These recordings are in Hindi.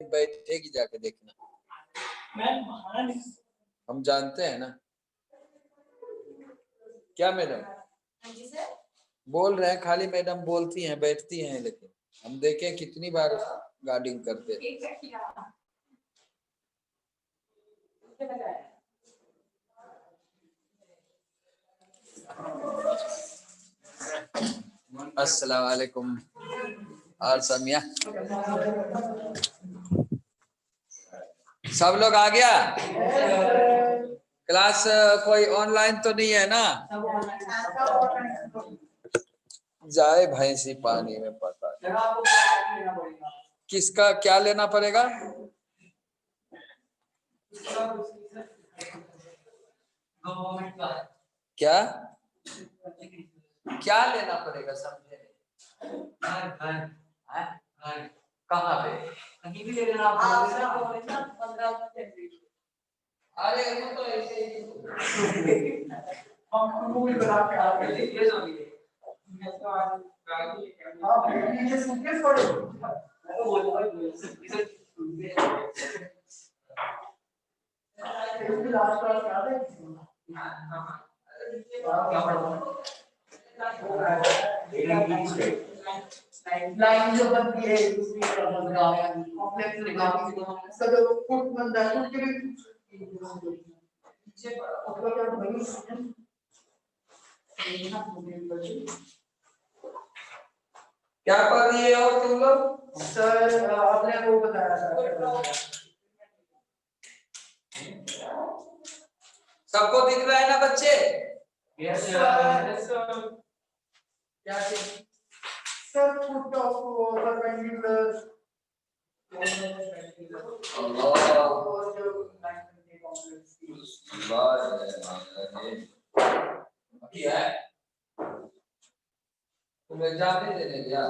बैठेगी जाके देखना। हम जानते हैं ना। क्या मैडम बोल रहे हैं? खाली मैडम बोलती हैं, बैठती हैं, लेकिन हम देखें कितनी बार गार्डिंग करते हैं। अस्सलाम वालेकुम। और समिया सब लोग आ गया? क्लास कोई ऑनलाइन तो नहीं है ना? जाए भैंसी पानी में पता। किसका क्या लेना पड़ेगा? क्या क्या लेना पड़ेगा समझे? कहाँ पे? कहीं भी ले लेना। अरे वो तो ऐसे ही हम मूवी बना के आ गए। ये समझिए आप ये सुनके छोड़ो। अरे बोल इसे लास्ट क्लास आ गए। लाइन जो बनती है दूसरी तरफ बदलाव है कॉम्प्लेक्स रिगार्डिंग सब फुट बंदा फुट के भी नीचे उसका क्या बनी क्या पढ़ रही हो तुम लोग? सर आपने वो बताया था। सबको दिख रहा है ना बच्चे? Yes sir. क्या चीज? सर फुट ऑफ परपेंडिकुलर है तुम एग्जाम नहीं देने गया?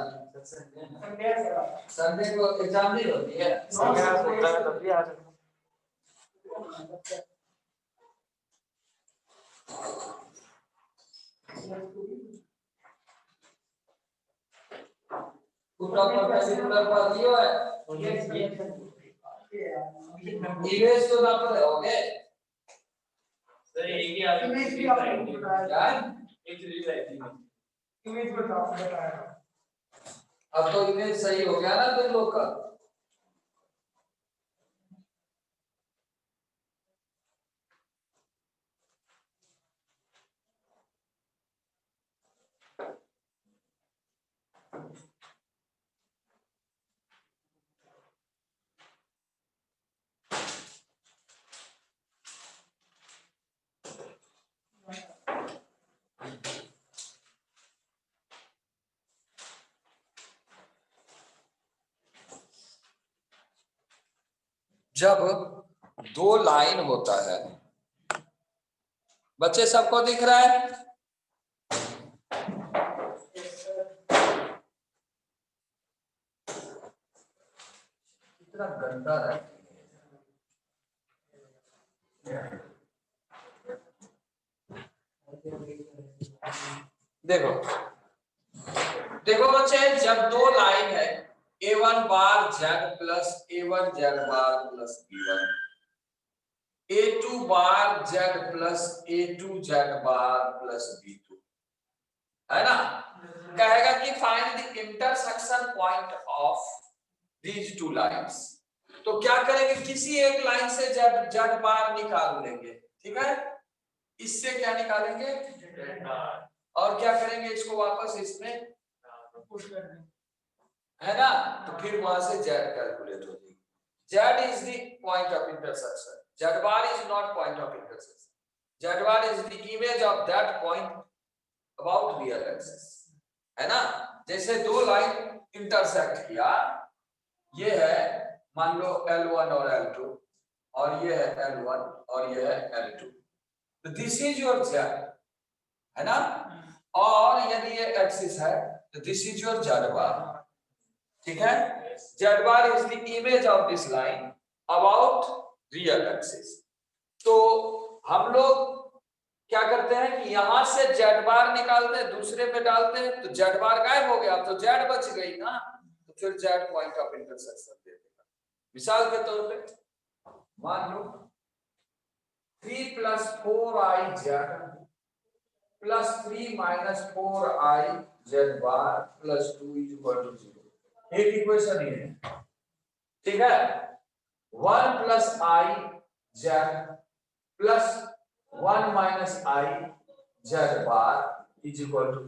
संडे को एग्जाम नहीं होती है? इमेज तो ना पर ओके सर एक ही आदमी इमेज बताया। अब तो इमेज सही हो गया ना तुम लोग का? जब दो लाइन होता है, बच्चे सबको दिख रहा है? कितना गंदा है। देखो देखो बच्चे, जब दो लाइन है A1 बार Z plus A1 Z bar plus B1, A2 बार Z plus A2 Z bar plus B2, है ना? कहेगा कि find the intersection point of these two lines. तो क्या करेंगे? किसी एक लाइन से Z बार निकाल लेंगे, ठीक है? इससे क्या निकालेंगे? और क्या करेंगे? इसको वापस इसमें है ना? तो फिर वहां से Z कैलकुलेट हो जाएगी। Z is the point of intersection. Z bar is not point of intersection. Z bar is the image of that point about real axis, है ना? जैसे दो लाइन इंटरसेक्ट किया, ये है मान लो L1 और L2, और ये है L1 और ये है L2, तो दिस इज योर Z, है ना? और यदि ये एक्सिस है तो this is your Z bar, ठीक है? Z bar is the image of this line about real axis. तो हम लोग क्या करते हैं कि यहां से Z bar निकालते हैं, दूसरे पे डालते हैं, तो Z bar गायब हो गया, तो Z बच गई ना, तो फिर Z पॉइंट ऑफ इंटरसेक्शन दे देगा। मिसाल के तौर पे मान लो 3 + 4i z plus 3 - 4i z bar plus 2 = 0। एक इक्वेशन ये है, ठीक है। 1 + i z plus 1 - i z बार =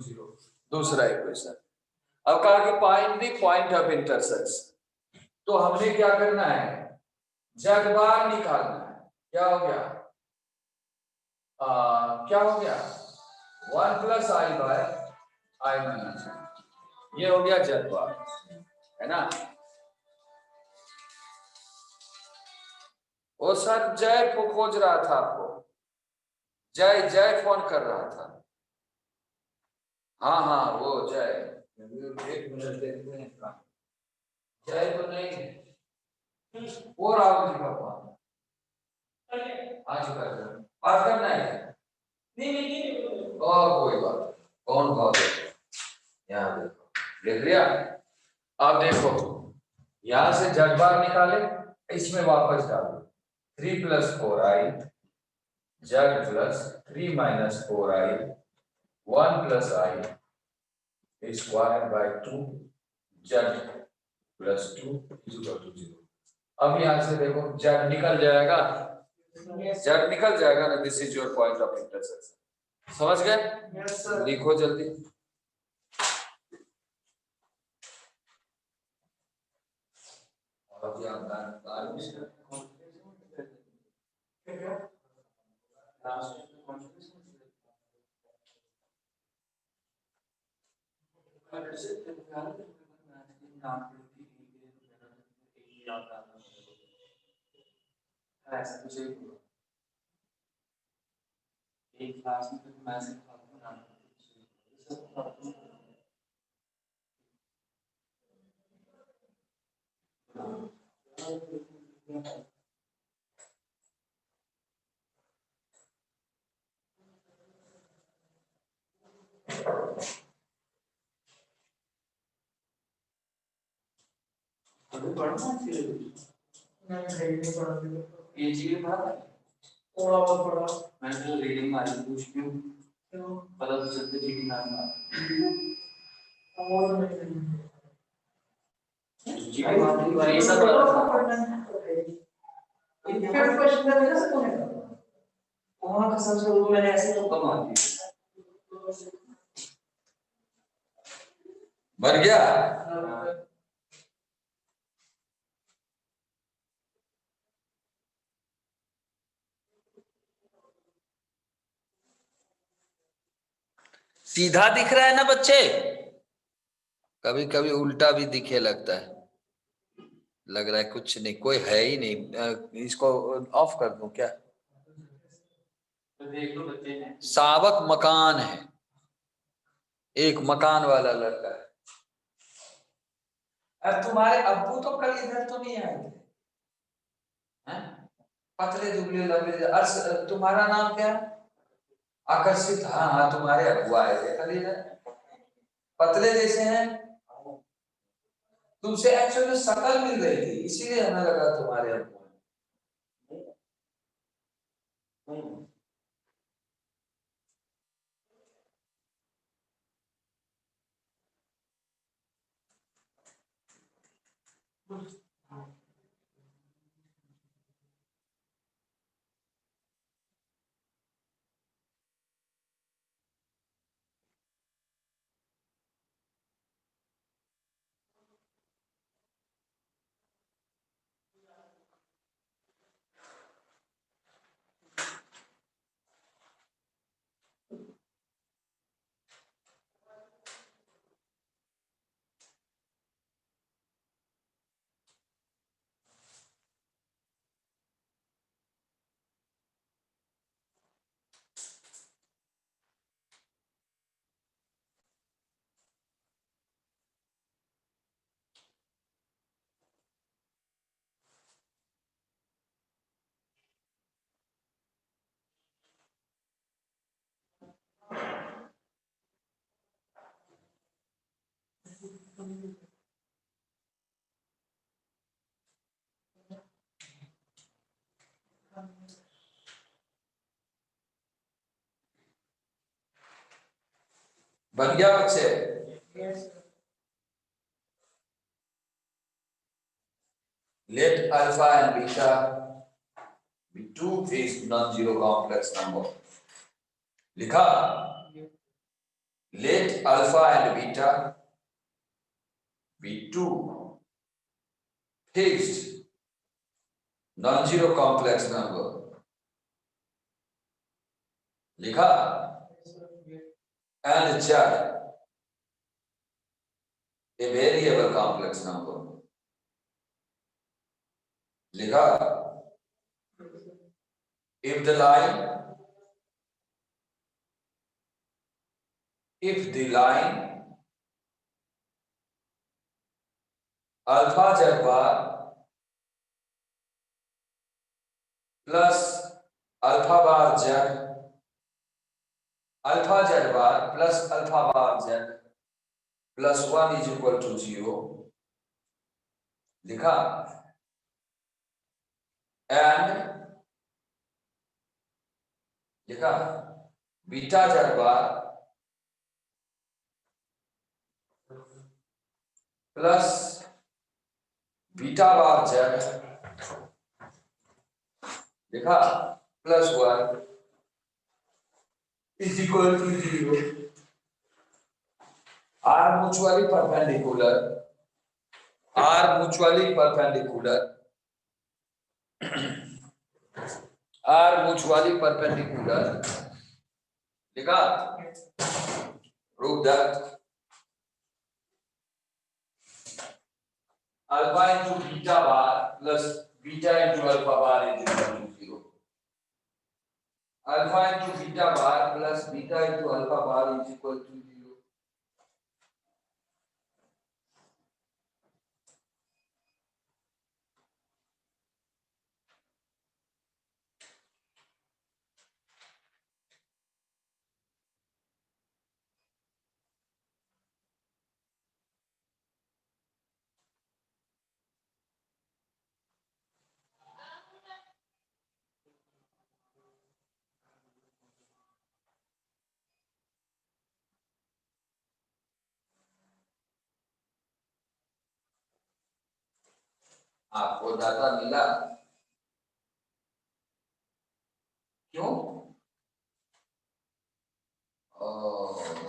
0। दूसरा इक्वेशन। अब कहा कि find the point of intersection, तो हमने क्या करना है, z बार निकालना है। क्या हो गया, क्या हो गया 1 + i बाय i माइनस, ये हो गया z बार, है ना। वो सर जय को खोज रहा था आपको, जय जय फोन कर रहा था। हाँ हाँ वो जय, एक मिनट देखते हैं, जय तो नहीं है, वो राहुल जी का फोन आ चुका है, बात करना है। कोई बात, कौन बात है, यहाँ देखो लिख लिया। अब देखो यहां से z बार निकाले, इसमें वापस डालो 3 + 4i z plus 3 - 4i 1 + i square by 2 z plus 2 = 0। अब यहां से देखो z निकल जाएगा, z निकल जाएगा ना। This is your point of intersection, समझ गए? लिखो जल्दी। और एक क्लास में मैं अभी पढ़ना फिर नहीं पढ़ा, ये चीज पढ़ा थोड़ा बहुत पढ़ा। मैं तो रीडिंग मारी पूछ क्यों पता तो चलते रीडिंग आना और नहीं जी ये सब पढ़ना है। इन क्वेश्चन का मेरा से कौन है, वहां का सबसे वो मैंने ऐसे तो कम आ दिया भर गया। सीधा दिख रहा है ना बच्चे, कभी कभी उल्टा भी दिखे लगता है, लग रहा है कुछ नहीं, कोई है ही नहीं। इसको ऑफ कर दूं क्या? तो देख लो बच्चे, सावक मकान है, एक मकान वाला लड़का है। अब तुम्हारे अब्बू तो कल इधर तो नहीं आए थे, हैं? पतले दुबले लंबे, अर्श तुम्हारा नाम क्या है? आकर्षित, हाँ हाँ तुम्हारे अब्बू आए थे कल इधर, पतले जैसे हैं। तुमसे एक्चुअली शक्ल मिल रही थी, इसीलिए हमें लगा तुम्हारे अब्बू हैं। बन गया बच्चे? Let alpha and beta be two fixed non zero complex number. लिखा? Let alpha and beta be two fixed non zero complex number. लिखा? and z a variable complex number। लिखा? if the line alpha z bar plus alpha bar z alpha z bar plus alpha bar z plus 1 is equal to 0। लिखा? and लिखा beta z bar plus beta bar z लिखा plus 1 is equal to 0। are mutually perpendicular are mutually perpendicular लिखा? prove that alpha into beta bar plus beta into alpha bar is equal to 0। alpha into beta bar plus beta into alpha bar is equal to 0। आपको डाटा मिला? क्यों?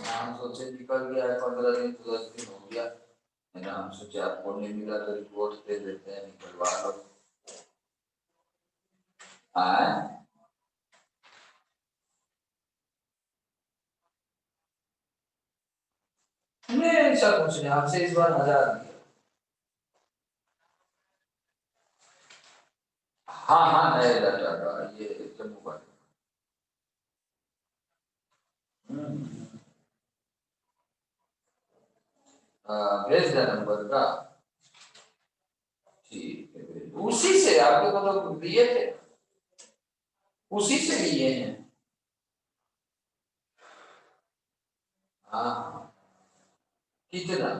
हम सोचे निकल गया है 15 दिन तो 10 दिन हो गया है ना। हम सोचे आपको नहीं मिला तो रिपोर्ट दे देते हैं, निकलवा लो। नहीं ऐसा कुछ नहीं, आपसे इस बार 1000 दिया। हाँ हाँ नए डाटा का ये जम्मू का भेज दिया नंबर का। ठीक है, उसी से आपको मतलब लिए थे, उसी से लिए हैं। हाँ कितना?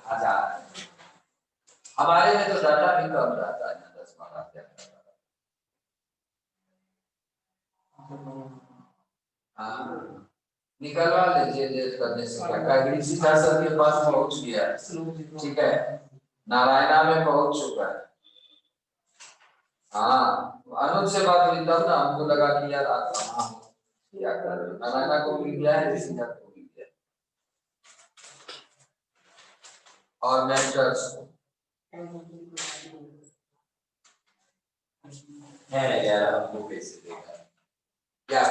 हजार। हमारे में तो डाटा भी कम रहता है ना, 10-12। हाँ निकलवा लीजिए, लेट करने से क्या, कागजी सर के पास पहुंच गया है, ठीक है, नारायणा में पहुंच चुका है। हाँ अनुज से बात हुई तब ना, हमको लगा कि यार आप कहाँ हो, क्या कर रहे हो। नारायणा को मिल गया है, ऋषि को मिल गया और मेंटर्स है यार, हमको कैसे देगा क्या,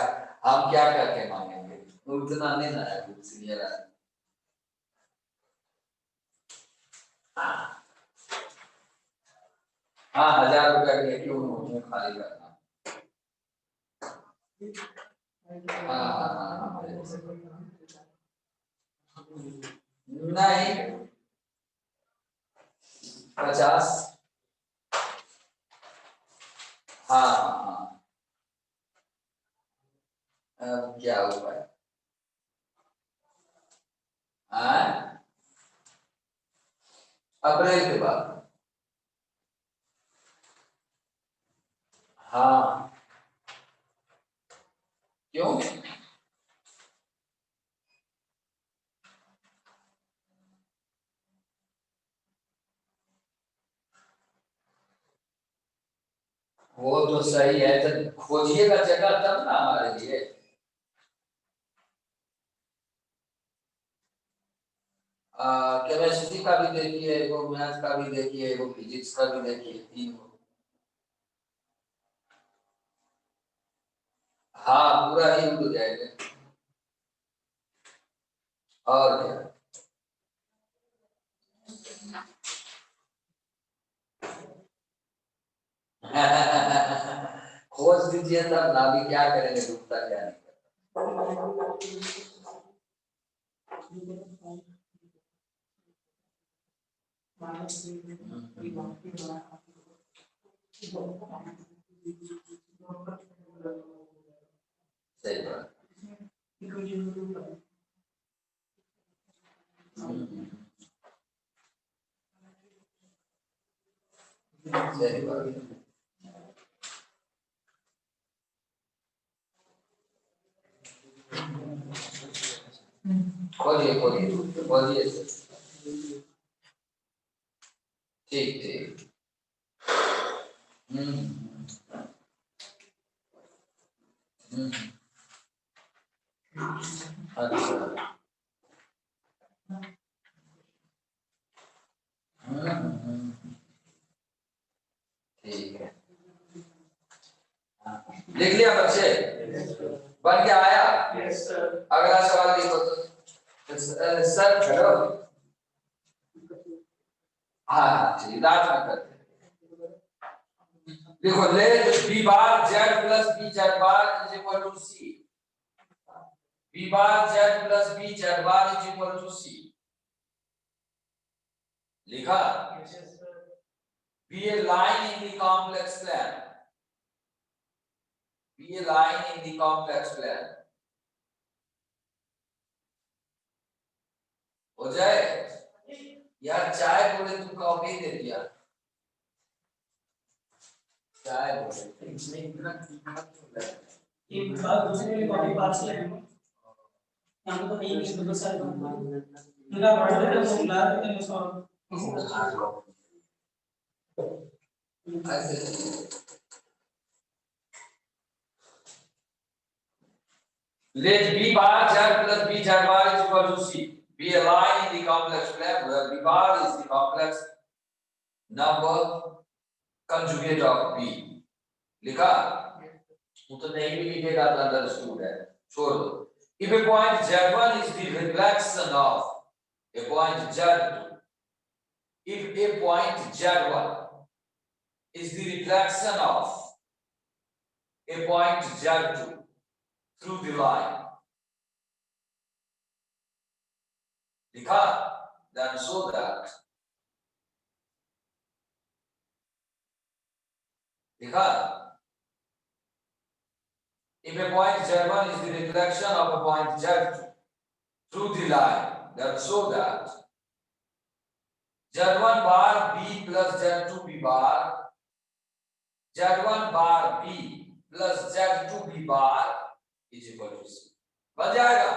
हम क्या करके मांगेंगे, उतना नहीं ना है कुछ सीनियर है। हाँ 1000 रुपया के क्यों मुंह खाली करना। हाँ नहीं 50। हाँ अब क्या हुआ है? अप्रैल के बाद हाँ क्यों? वो तो सही है, तो खोजिएगा जगह तब ना हमारे लिए। केमिस्ट्री का भी देखिए, एगो मैथ्स का भी देखिए, एगो फिजिक्स का भी देखिए, 3 हो। हाँ पूरा ही उड़ जाएगा। और क्या? खोज दीजिए तब ना, भी क्या करेंगे, डूबता क्या नहीं। सही बात। सही बात। खोलिए खोलिए खोलिए सर। ठीक ठीक। अच्छा। ठीक है। लिख लिया बच्चे? बन के आया? अगला सवाल लिखो तो। Sir hello. हाँ ठीक, रात में करते हैं। देखो, let b bar z plus b z bar is equal to c. B bar z plus b z bar is equal to c. लिखा? be a line in the complex plan. Be a line in the complex plan. हो जाए यार? चाय बोले तू कॉफी दे दिया। चाय बोले इसमें इतना तीखा क्यों लगा? ये बात दूसरे वाली कॉफी पास ले लो। यहाँ पे तो कहीं नहीं, तो सारे उनका बर्थडे का बुला देते हैं उसको। ऐसे let b bar z plus b z bar is equal to c. Be a line in the complex plan where b bar is the complex number conjugate of b. लिखा? वो तो नहीं भी लिखेगा तो अंडरस्टूड है, छोड़ दो। If a point z1 is the reflection of a point z2, if a point z1 is the reflection of a point z2 through the line, लिखा? Then show that. लिखा? If a point z1 is the reflection of a point z2 through the line, then show that z1 bar b plus z2 b bar, z1 bar b plus z2 b bar is equal to c. बन जाएगा?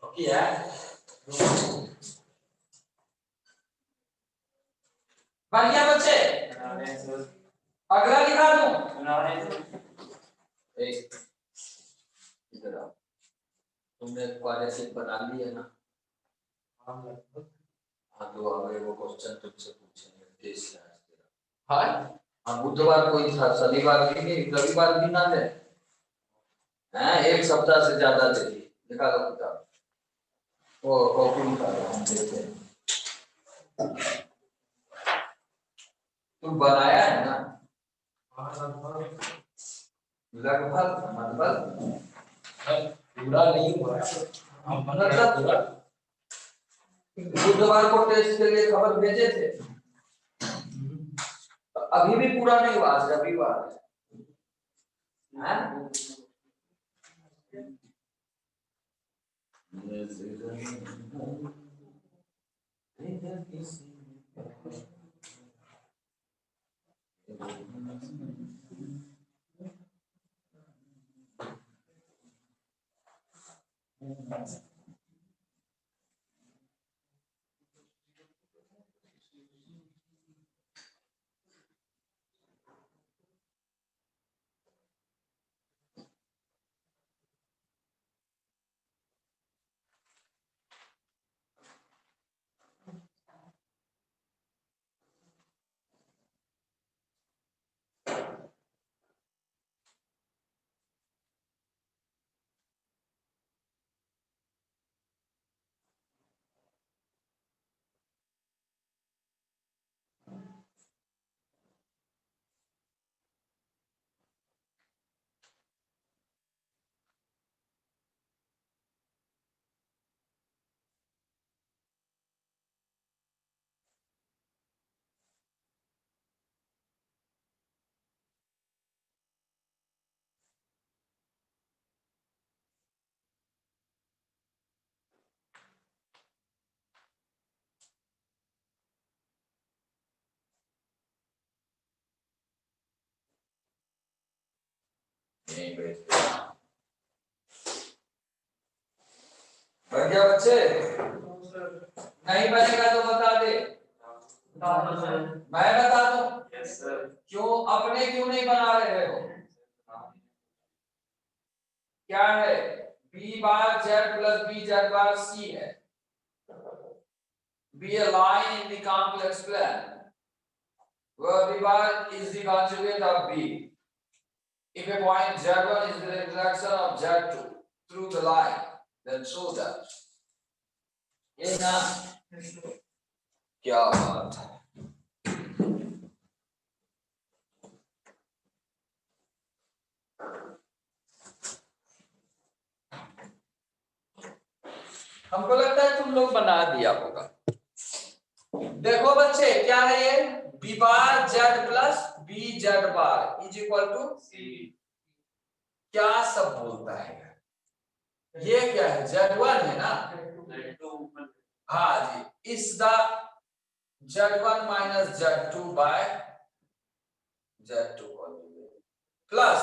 ओके है। बन गया बच्चे? अगला लिखा दूं? इधर आओ। तुमने क्वेश्चन बना लिया ना? हाँ तो अगले वो क्वेश्चन तुमसे पूछेंगे कैसे आज तेरा। हाँ हाँ बुधवार कोई था, शनिवार भी नहीं, रविवार भी ना दे। हाँ एक सप्ताह से ज्यादा दे दी। निकालो किताब। वो कॉपी निकालो, हम देखते हैं। तुम बनाया है ना? लगभग मतलब पूरा नहीं हुआ है। मतलब बुधवार को टेस्ट के लिए खबर भेजे थे, अभी भी पूरा नहीं हुआ, आज रविवार है। बन गया बच्चे? नहीं बनेगा तो बता दे, मैं बता दूं। Yes sir. क्यों अपने क्यों नहीं बना रहे हो? क्या है? b bar z plus b z bar c है. be a line in the complex plan where b bar is the conjugate of b. If a point z1 is the intersection of z2 through the line, then show that. ये ना क्या बात है. हमको लगता है तुम लोग बना दिया होगा. देखो बच्चे क्या है ये? b bar z plus b z bar is equal to c. क्या सब बोलता है? ये क्या है? z1 है ना? हाँ जी. इस the z1 minus z2 by z2 plus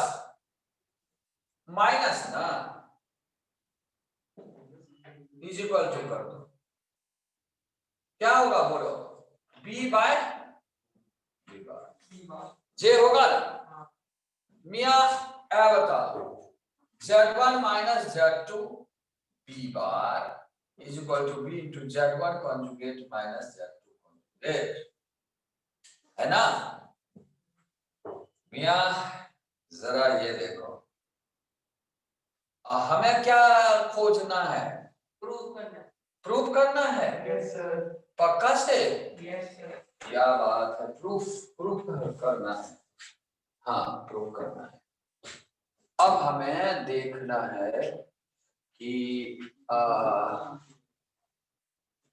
minus ना इज इक्वल टू कर दो. क्या होगा बोलो? b बाय जे होगा ना. मिया ए बताओ. z1 minus z2 b bar is equal to b into z1 conjugate minus z2 conjugate. है ना? मिया जरा ये देखो. हमें क्या खोजना है? प्रूफ करना है. Yes sir. पक्का से? Yes sir. क्या बात है. प्रूफ करना है. हाँ प्रूफ करना है. अब हमें देखना है कि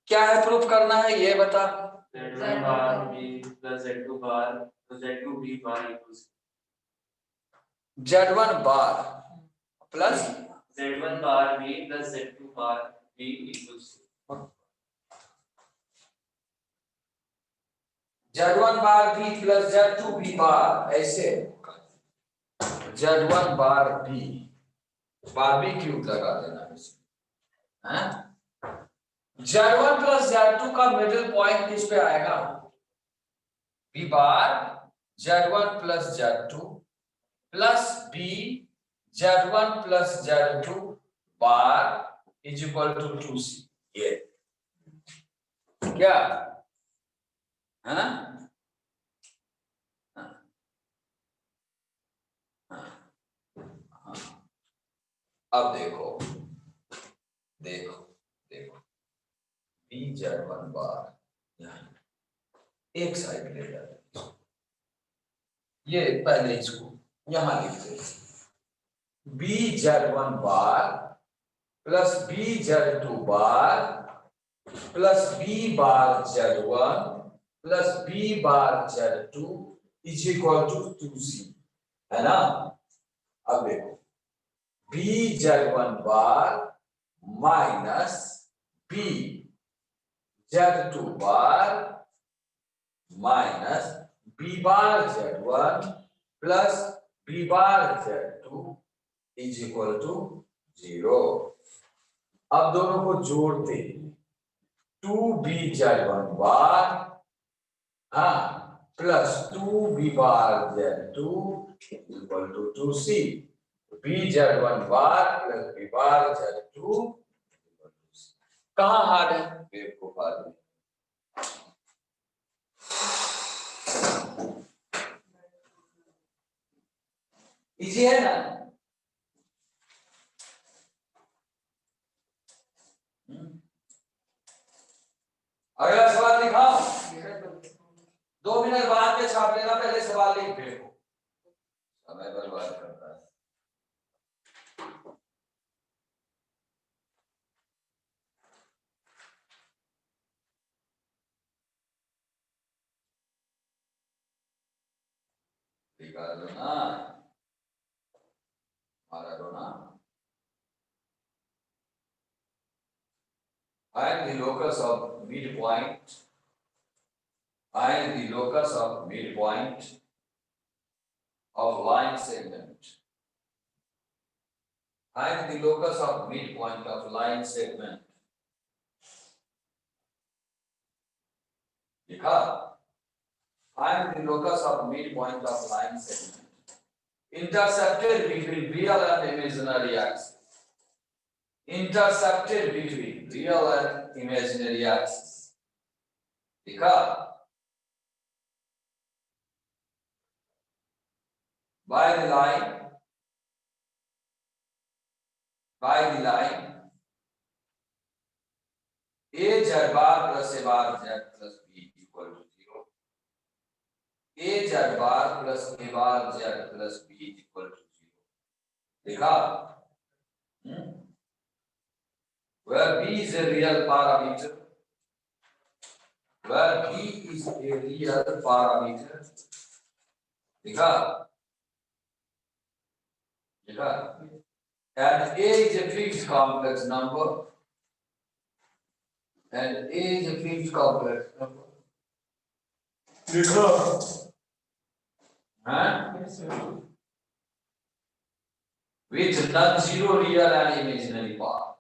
क्या है प्रूफ करना है ये बता. z1 बार b plus z2 बार तो z2 b बार equals z1 bar plus z1 बार b plus z2 बार b इक्वल्स z1 बार b प्लस z2 b बार. ऐसे z1 बार b बार b क्यूब लगा देना है. z1 प्लस z2 का मिडिल पॉइंट किस पे आएगा? b bar z1 plus z2 plus b z1 plus z2 bar is equal to 2c. ये क्या है? अब देखो b z1 बार यहाँ एक साइड ले जाते. ये पहले इसको यहां लिखते हैं. b z1 bar plus b z2 bar plus b bar z1 plus b bar z2 is equal to 2c. है ना? अब देखो b z1 bar minus b z2 bar minus b bar z1 plus b bar z2 is equal to 0. अब दोनों को जोड़ते 2b z1 बार हाँ plus 2b bar z2 equal to 2c. b z1 bar plus b bar z2 कहाँ हार्ड है? बेवकूफ आदमी. इजी है ना? अगला सवाल दिखाओ. 2 मिनट बाद में छाप लेना. पहले सवाल लिख दो. समय बर्बाद करता है. Maradona. Find the locus of midpoint. Find the locus of midpoint of line segment. Find the locus of midpoint of line segment. लिखा. Find the locus of midpoint of line segment. Intercepted between real and imaginary axis. Intercepted between real and imaginary axis. Because by the line A z bar plus a bar z plus b equal to 0. A z bar plus a bar z plus b equal to 0. देखा? Where b is a real parameter. Where b is a real parameter. देखा? And a is a fixed complex number. And a is a fixed complex number. With non-zero real and imaginary part.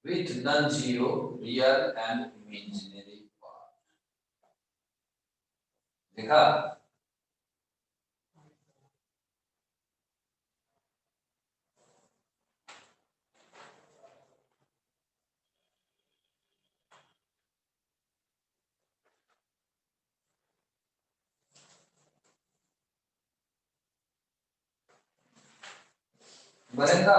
With non-zero real and imaginary part. देखा? बनेगा?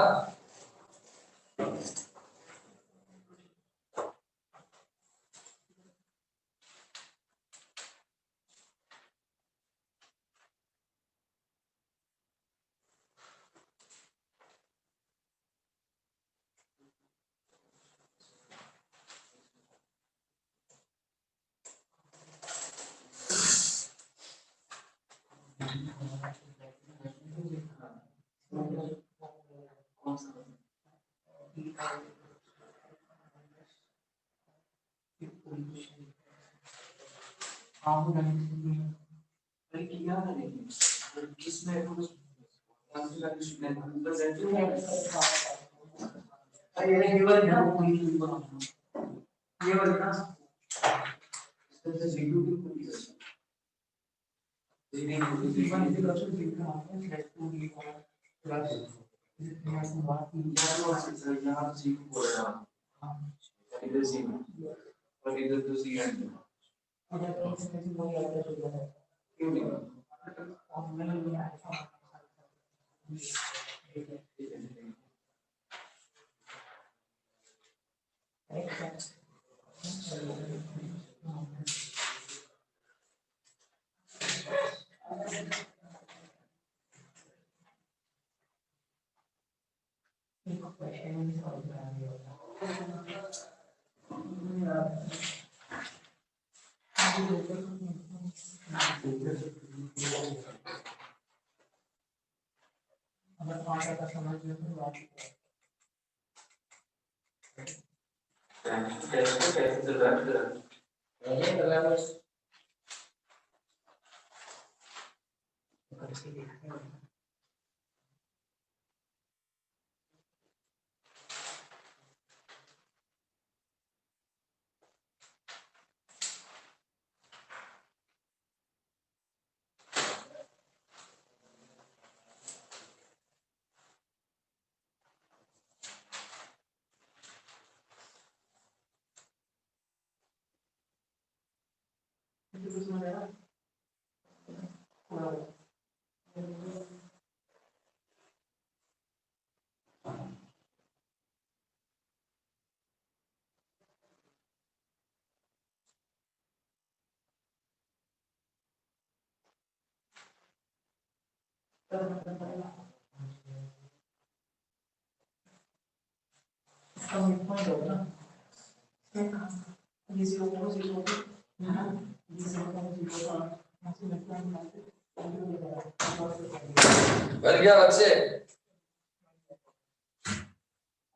बन गया बच्चे?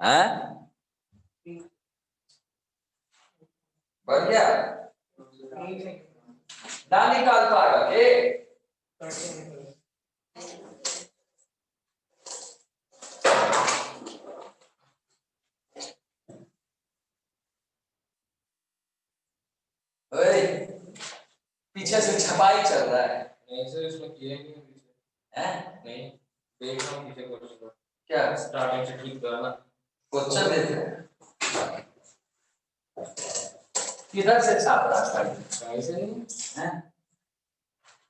हैं? बन गया? ना निकाल पाएगा के? पीछे से छपाई चल रहा है नहीं सर इसमें किया ही नहीं है पीछे। हैं? नहीं देख रहा हूँ पीछे क्वेश्चन क्या स्टार्टिंग से ठीक करना। क्वेश्चन देते हैं किधर से छाप रहा है कहीं से नहीं हैं?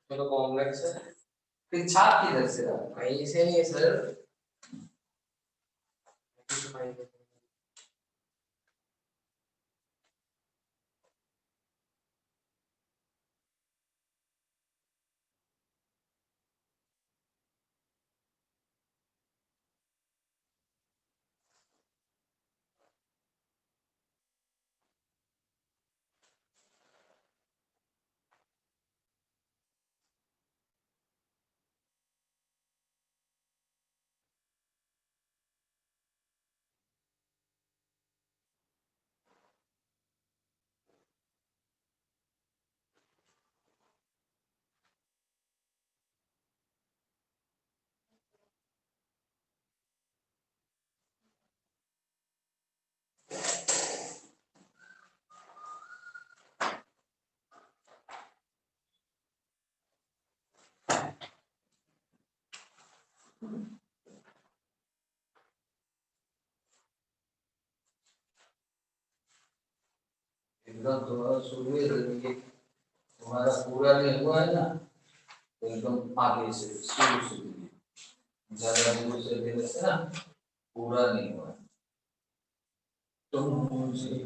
ये तो कॉम्प्लेक्स है। फिर छाप किधर से रहा कहीं से नहीं है सर। एकदम तुम्हारा शुरू ही तुम्हारा पूरा नहीं हुआ है ना तो एकदम आगे से शुरू से ज्यादा दूर से देने से ना पूरा नहीं हुआ तुम मुझे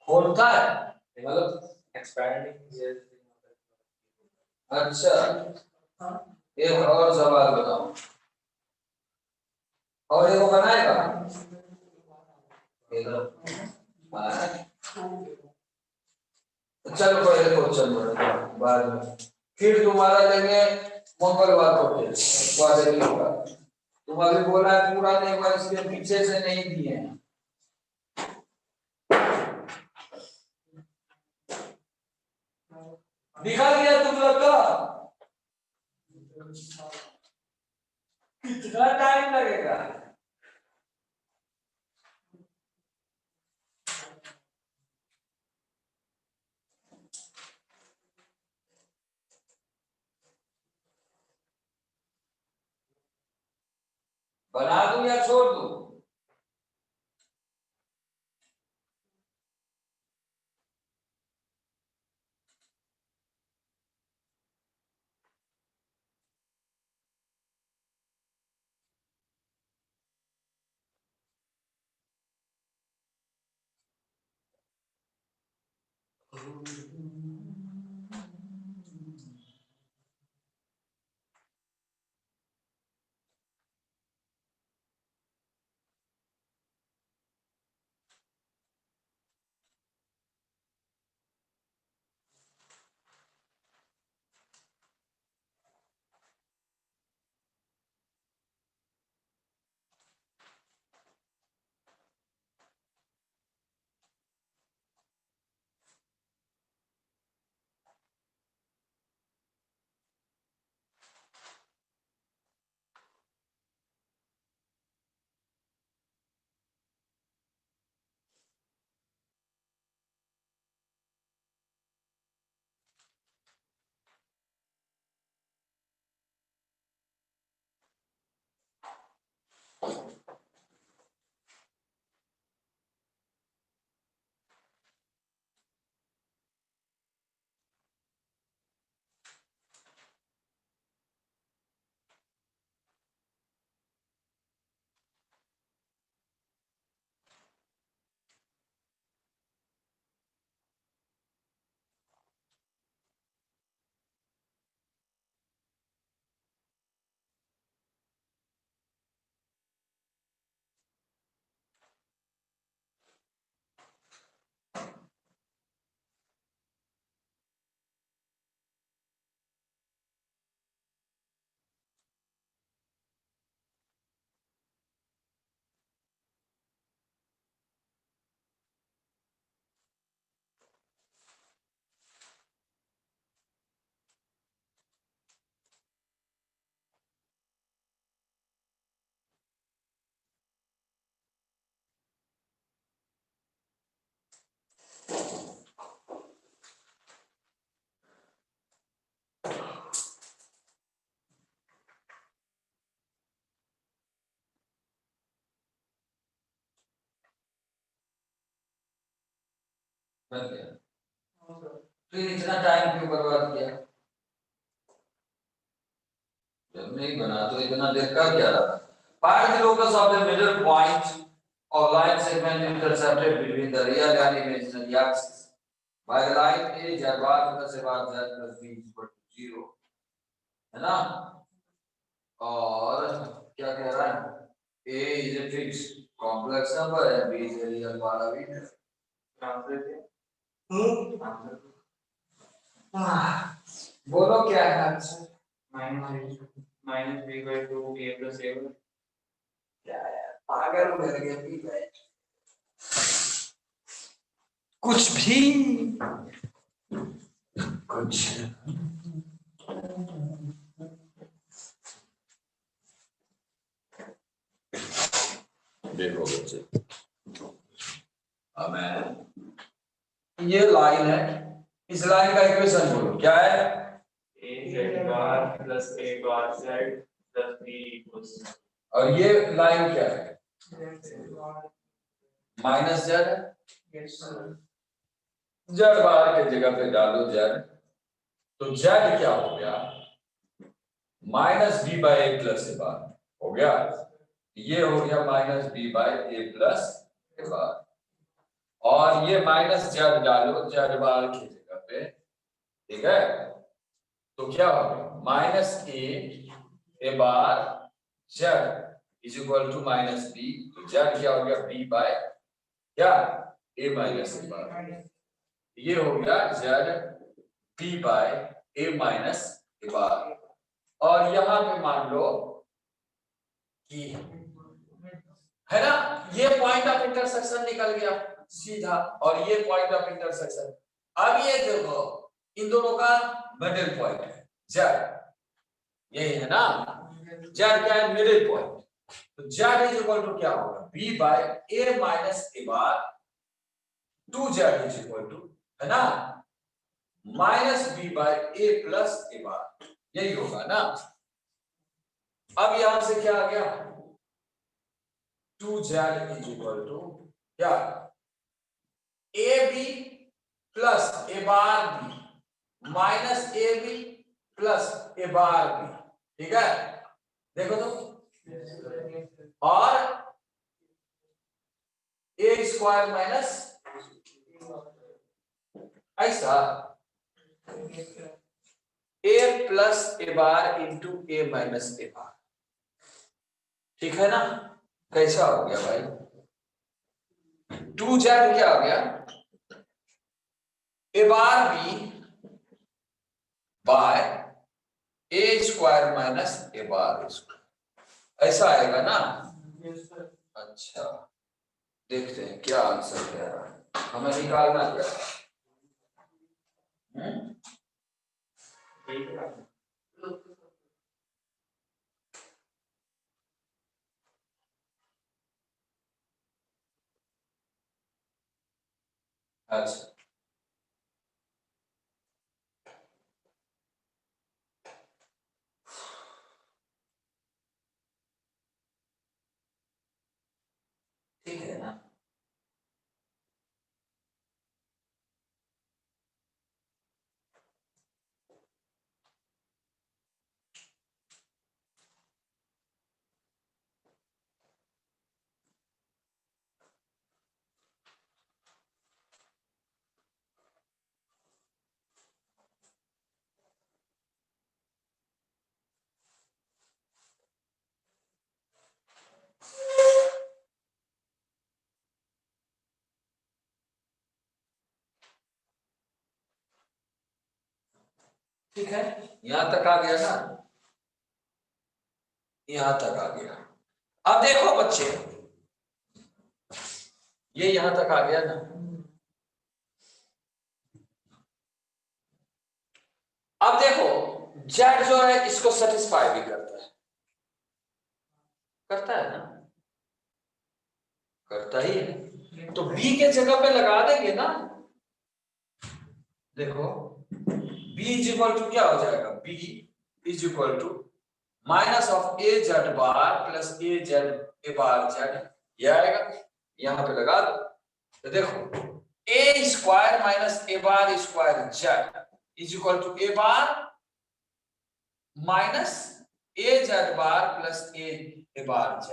खोलता है मतलब एक्सपैंडिंग। अच्छा एक और सवाल बताओ और एगो बनाएगा चलो पहले क्वेश्चन बाद में फिर तुम्हारा लेंगे मंगलवार को वादे की बात तुम अभी बोला है पूरा नहीं हुआ इसलिए पीछे से नहीं दिए हैं दिखा दिया तुम लोग का कितना टाइम लगेगा बना दूं या छोड़ दूं बन गया। फिर इतना टाइम क्यों बर्बाद किया? जब नहीं बना तो इतना देर कर क्या रहा? Find the locus of the middle point or line segment intercepted between the real and imaginary axis. By the line A, z bar plus a bar z plus b is equal to 0, है ना? और क्या कह रहा है? A is a fixed complex number and b is a real parameter. बोलो क्या है answer? Minus B by 2 a plus a। क्या है? पागल हो गए बी बाई कुछ भी कुछ देखो बच्चे, अब मैं ये लाइन है, इस लाइन का इक्वेशन बोलो क्या है? a z bar plus a bar z plus b equals. और ये लाइन क्या है? माइनस जेड है। जेड बार के जगह पे डालो जेड, तो जेड क्या हो गया? Minus B by a plus A bar हो गया। ये हो गया minus B by a plus A bar, और ये माइनस जेड डालो जेड बार की जगह पे, ठीक है? तो क्या हो गया? Minus A bar z is equal to minus b, तो जेड क्या हो गया? बी बाय क्या? A minus A bar. ये हो गया z b by A minus A bar. और यहां पे मान लो कि है ना, ये पॉइंट ऑफ इंटरसेक्शन निकल गया सीधा, और ये पॉइंट ऑफ इंटरसेक्शन। अब ये देखो, इन दोनों का मिडिल पॉइंट है जेड, यही है ना? जेड क्या है? Middle point. तो जेड इज इक्वल टू क्या होगा? B by A minus A bar two Z is equal to, है ना, minus B by A plus A bar, यही होगा ना? अब यहां से क्या आ गया? 2z इज इक्वल टू क्या? A B plus A bar B minus A B plus A bar B, ठीक है? देखो तो, और ए स्क्वायर माइनस ऐसा A plus A bar into A minus A bar, ठीक है ना? कैसा हो गया भाई? 2z क्या हो गया? A bar B by A square minus A bar square, ऐसा आएगा ना? अच्छा, देखते हैं क्या आंसर कह रहा है, हमें निकालना क्या है? अच्छा, ठीक है ना? ठीक है, यहां तक आ गया ना? यहां तक आ गया। अब देखो बच्चे, ये यहां तक आ गया ना? अब देखो, जेड जो है इसको सेटिस्फाई भी करता है ना? करता ही है, तो बी के जगह पे लगा देंगे ना? देखो, b इज इक्वल टू क्या हो जाएगा? b is equal to minus of A Z bar plus A Z A bar Z, ये आएगा, यहां पे लगा दो। तो देखो a square minus a bar square z is equal to a bar minus a z bar plus a bar z.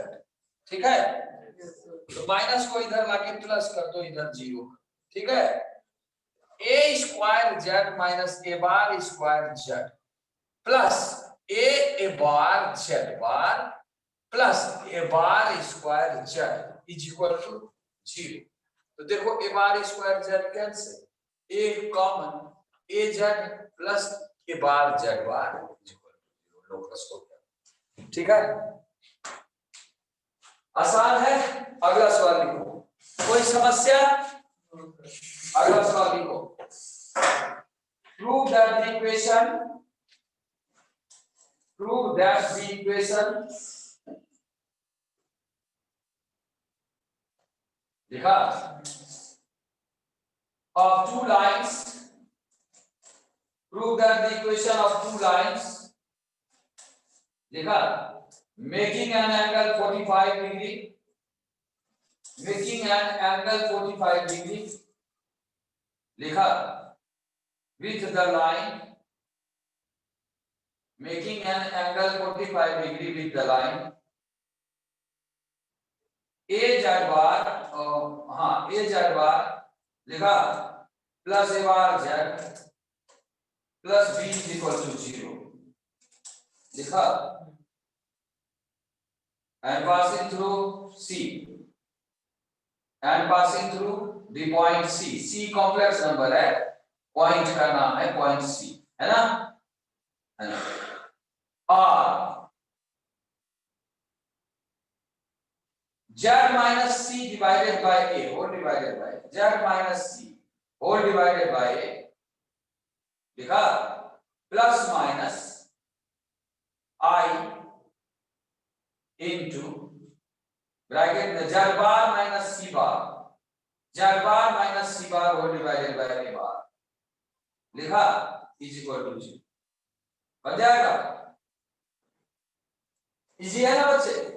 ठीक है, तो माइनस को इधर लाके प्लस कर दो, इधर जीरो. ठीक है, a square z minus a bar square z plus a bar z bar plus a bar square z is equal to zero. तो देखो a bar square z cancel, a common a z plus a bar z bar is equal to zero. Locus हो गया. ठीक है, आसान है. अगला सवाल लिखो. कोई समस्या? अगला सवाल लिखो. Prove that the equation लिखा of two lines. Prove that the equation of two lines लिखा making an angle 45 degree, making an angle 45 degree लिखा with the line, making an angle 45 degree with the line a z bar, हाँ a z bar लिखा plus a bar z plus b is equal to 0 लिखा and passing through C and passing through the point C. C complex number है, पॉइंट का नाम है पॉइंट C, है ना, है ना. R Z minus C divided by A whole divided by Z minus C whole divided by A लिखा प्लस माइनस I into ब्रैकेट में Z bar minus C bar, Z bar minus C bar whole divided by A bar लिखा इज इक्वल टू 0. बन जाएगा. इजी है ना बच्चे?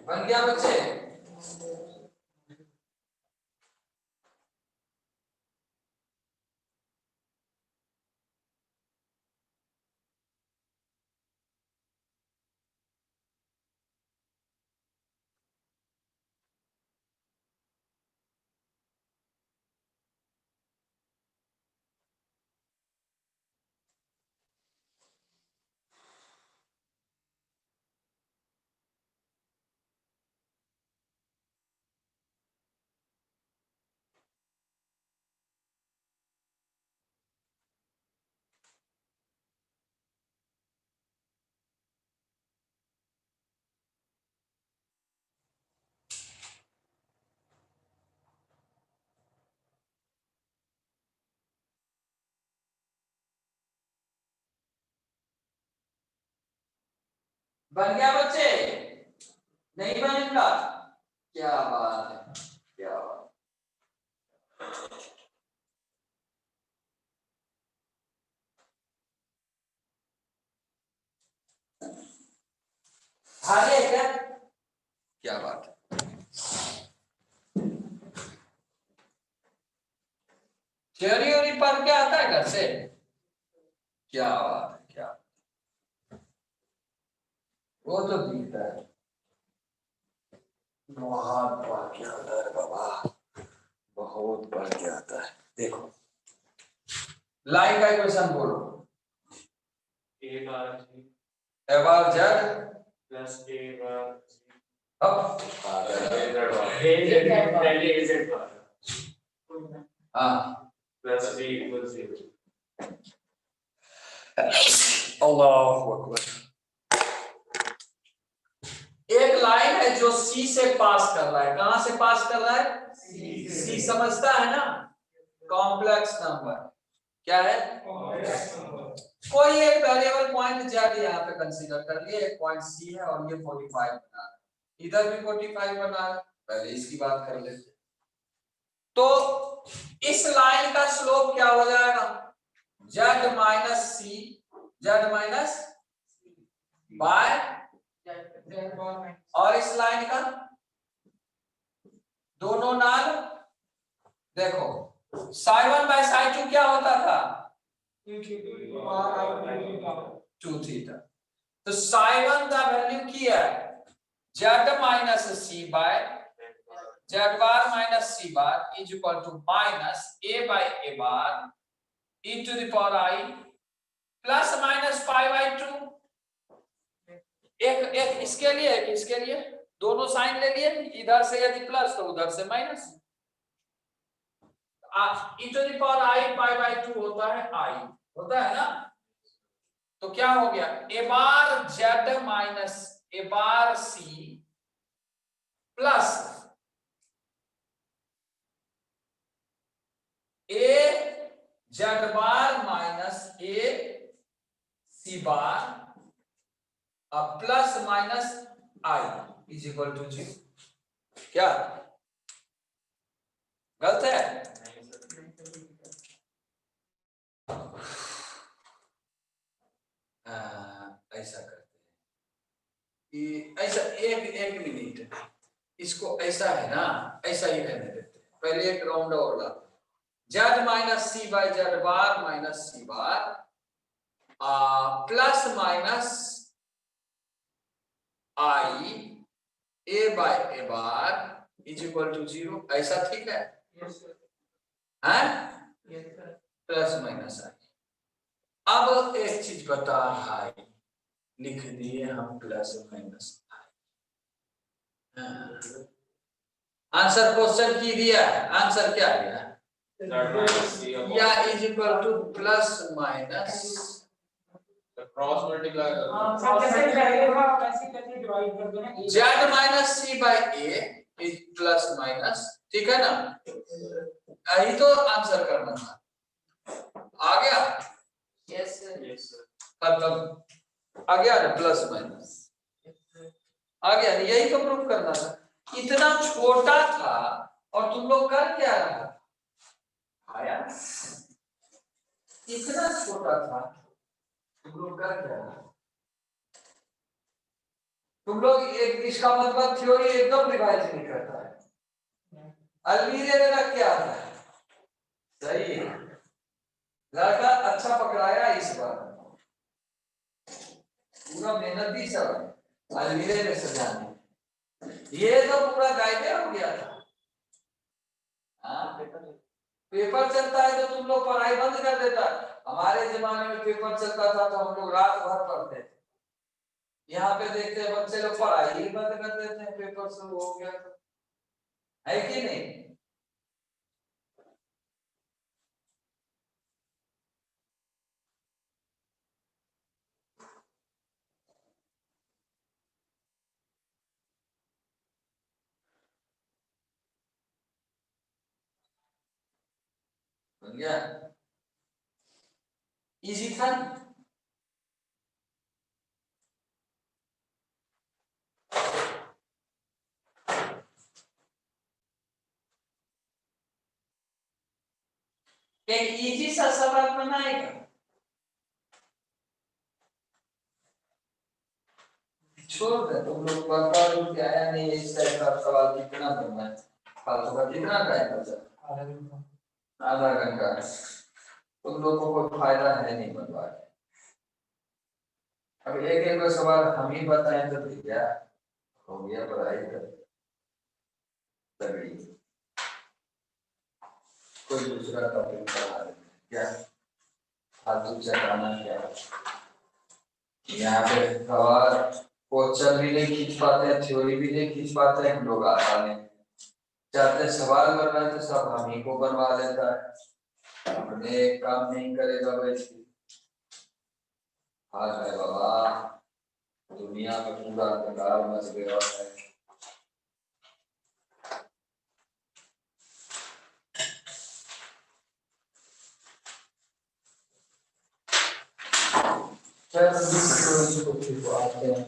बन गया बच्चे? बन गया बच्चे? नहीं बनेगा? क्या बात है, क्या बात। हारे क्या? क्या बात है। थ्योरी और पढ़ के आता है घर से? क्या बात है, क्या वो तो दिखता है। बहुत पढ़ के आता है बाबा, बहुत पढ़ के आता है। देखो लाइन का क्वेश्चन बोलो। A bar G A bar Z plus A bar G. अब पहले A Z bar हाँ plus B equals 0. अल्लाहु अकबर। एक लाइन है जो सी से पास कर रहा है। कहां से पास कर रहा है? सी समझता है ना? कॉम्प्लेक्स नंबर क्या है? कोई एक वेरिएबल पॉइंट जेड यहाँ पे कंसीडर कर लिए, एक पॉइंट सी है और ये 45 बना है, इधर भी 45 बना है। पहले इसकी बात कर लेते। तो इस लाइन का स्लोप क्या हो जाएगा? जेड माइनस सी, जेड माइनस बाय, और इस लाइन का दोनों नाल देखो, साई 1 बाय साई 2 क्या होता था? 2 थीटा। तो साई 1 का वैल्यू क्या है? Z minus C by Z bar minus C bar is equal to minus A by A bar E to the power I plus minus pi by 2। एक एक इसके लिए, एक इसके लिए, दोनों साइन ले लिए। इधर से यदि प्लस तो उधर से minus. E to the power I pi by 2 होता है आई, होता है ना? तो क्या हो गया? A bar Z minus A bar C plus A Z bar minus A C bar अब plus minus I is equal to 0। क्या गलत है? ऐसा करते हैं, ऐसा एक एक मिनट, इसको ऐसा है ना, ऐसा ही रहने देते हैं। पहले एक राउंड और लाते हैं। Z minus C by Z bar minus C bar plus minus I A by A bar is equal to 0। ऐसा ठीक है? हैं? Plus minus I. अब एक चीज बता रहा है, लिख दिए हम plus minus I. Answer question की दिया है, आंसर क्या दिया? या is equal to plus minus cross multiply Z minus C by A is plus minus, ठीक है ना? यही तो आंसर करना था। आ गया? यस खत्म। आ गया ना? प्लस माइनस आ गया, यही तो प्रूफ करना था। इतना छोटा था और तुम लोग कर क्या रहा आया? इतना छोटा था तुम लोग कर क्या रहा? तुम लोग एक इसका मतलब थ्योरी एकदम रिवाइज नहीं करता है। अलमीरे में रख के आता है, सही है, लड़का अच्छा पकड़ाया इस बार, पूरा मेहनत भी सब अलमीरे में सजाने, ये तो पूरा गायबे हो गया था। हाँ, पेपर चलता है तो तुम लोग पढ़ाई बंद कर देता। हमारे जमाने में पेपर चलता था तो हम लोग रात भर पढ़ते थे। यहाँ पे देखते हैं बच्चे लोग पढ़ाई ही बंद कर देते हैं, पेपर शुरू हो गया तो, है कि नहीं? बन गया, इजी था। एक इजी सा सवाल बनाएगा, छोड़ दे तुम लोग पढ़ के आया नहीं, इस टाइप का सवाल कितना बनना है, फालतू का कितना टाइम बचा, आधा घंटा, तुम लोग को कोई फायदा है नहीं बनवा के। अब एक एक सवाल हम ही बताएं तो क्या हो गया, पढ़ाई कर तगड़ी, कोई दूसरा टॉपिक पढ़ा दे क्या, फालतू चलाना क्या। यहाँ पे सवाल क्वेश्चन भी नहीं खींच पाते हैं, थ्योरी भी नहीं खींच पाते हैं, हम लोग आता नहीं चाहते, सवाल बनवाए तो सब हम ही को बनवा लेता है, अपने काम नहीं करेगा वैसे। हाँ है बाबा, दुनिया में पूरा अंधकार मच गया है। आते हैं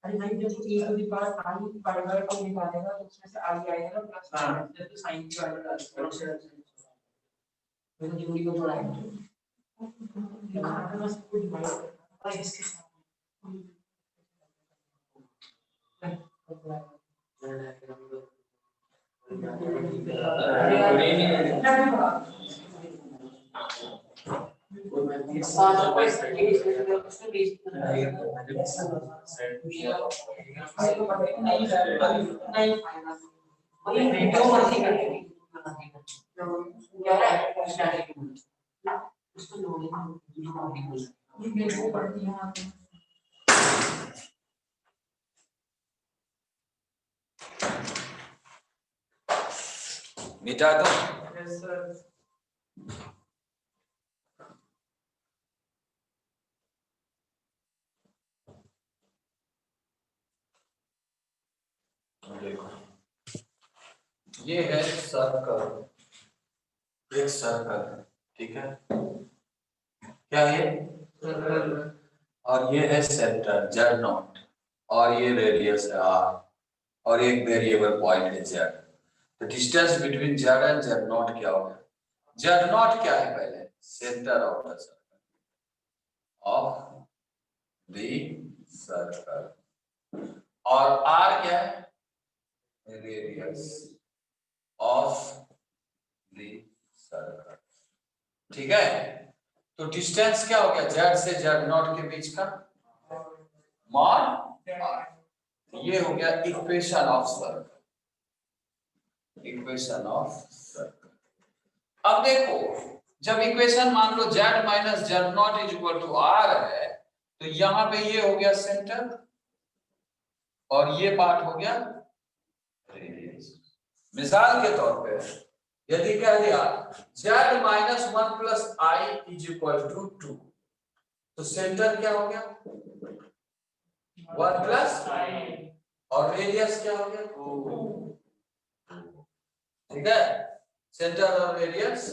अरे भाई जब तो एक के बाद आई बार को निकालेगा तो उसमें से आगे आएगा ना प्लस जब तो साइन की वाला डाल तो जरूरी को पढ़ाएंगे ये खाना बस को डिवाइड और इसके साथ मिटा दो। देखो ये है सर्कल, एक सर्कल, ठीक है, क्या ये सर्कल, और ये है सेंटर जेड नॉट, और ये रेडियस है आर, और एक वेरिएबल पॉइंट है जेड। तो distance between Z and Z not क्या होगा, जेड नॉट क्या है पहले, centre of the circle, of the circle, और आर क्या है, रेडियस ऑफ द सर्कल, ठीक है। तो डिस्टेंस क्या हो गया, जेड से जेड नॉट के बीच का मॉड आर, ये हो गया equation of circle, equation of circle. अब देखो जब इक्वेशन मान लो z minus Z not is equal to r है, तो यहां पे ये हो गया सेंटर और ये पार्ट हो गया रेडियस। मिसाल के तौर पे यदि कह दिया Z minus one plus I is equal to two, तो सेंटर क्या हो गया, वन प्लस आई, और रेडियस क्या हो गया, ठीक है। सेंटर और रेडियस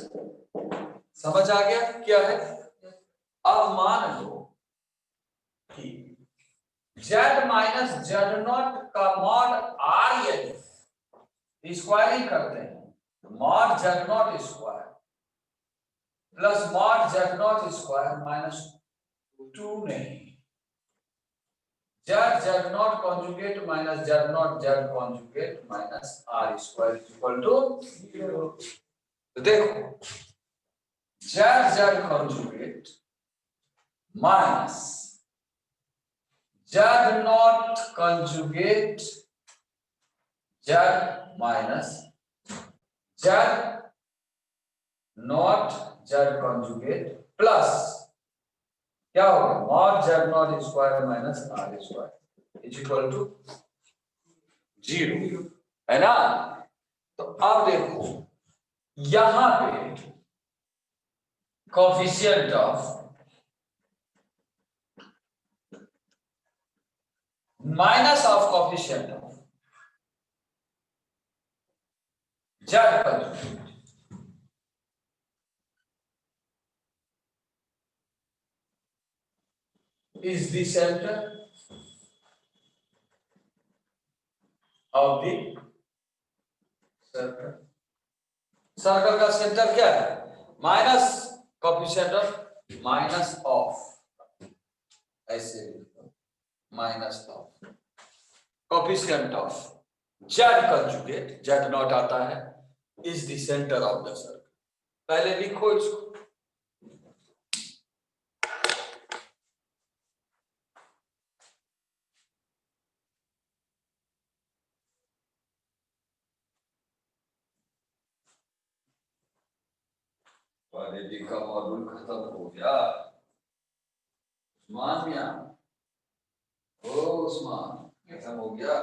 समझ आ गया क्या है, अब मान लो कि z माइनस जेड नॉट का मॉड r यदि स्क्वायरिंग करते हैं तो mod Z not square plus mod Z not square minus 2 नहीं, Z not conjugate minus Z not Z conjugate minus r square equal to 0। तो देखो Z conjugate minus Z not conjugate Z minus Z not Z conjugate plus क्या होगा mod Z not square minus r square is equal to 0, है ना। तो अब देखो यहां पे coefficient of minus of coefficient of z conjugate is the center of the circle। Circle का सेंटर क्या है minus coefficient of minus of, ऐसे minus of coefficient of z conjugate, z not आता है, is the centre of the circle. पहले लिखो इसको, क्वाड्रेटिक का मॉड्यूल खत्म हो गया। उस्मान मियां, ओ उस्मान, खत्म हो गया।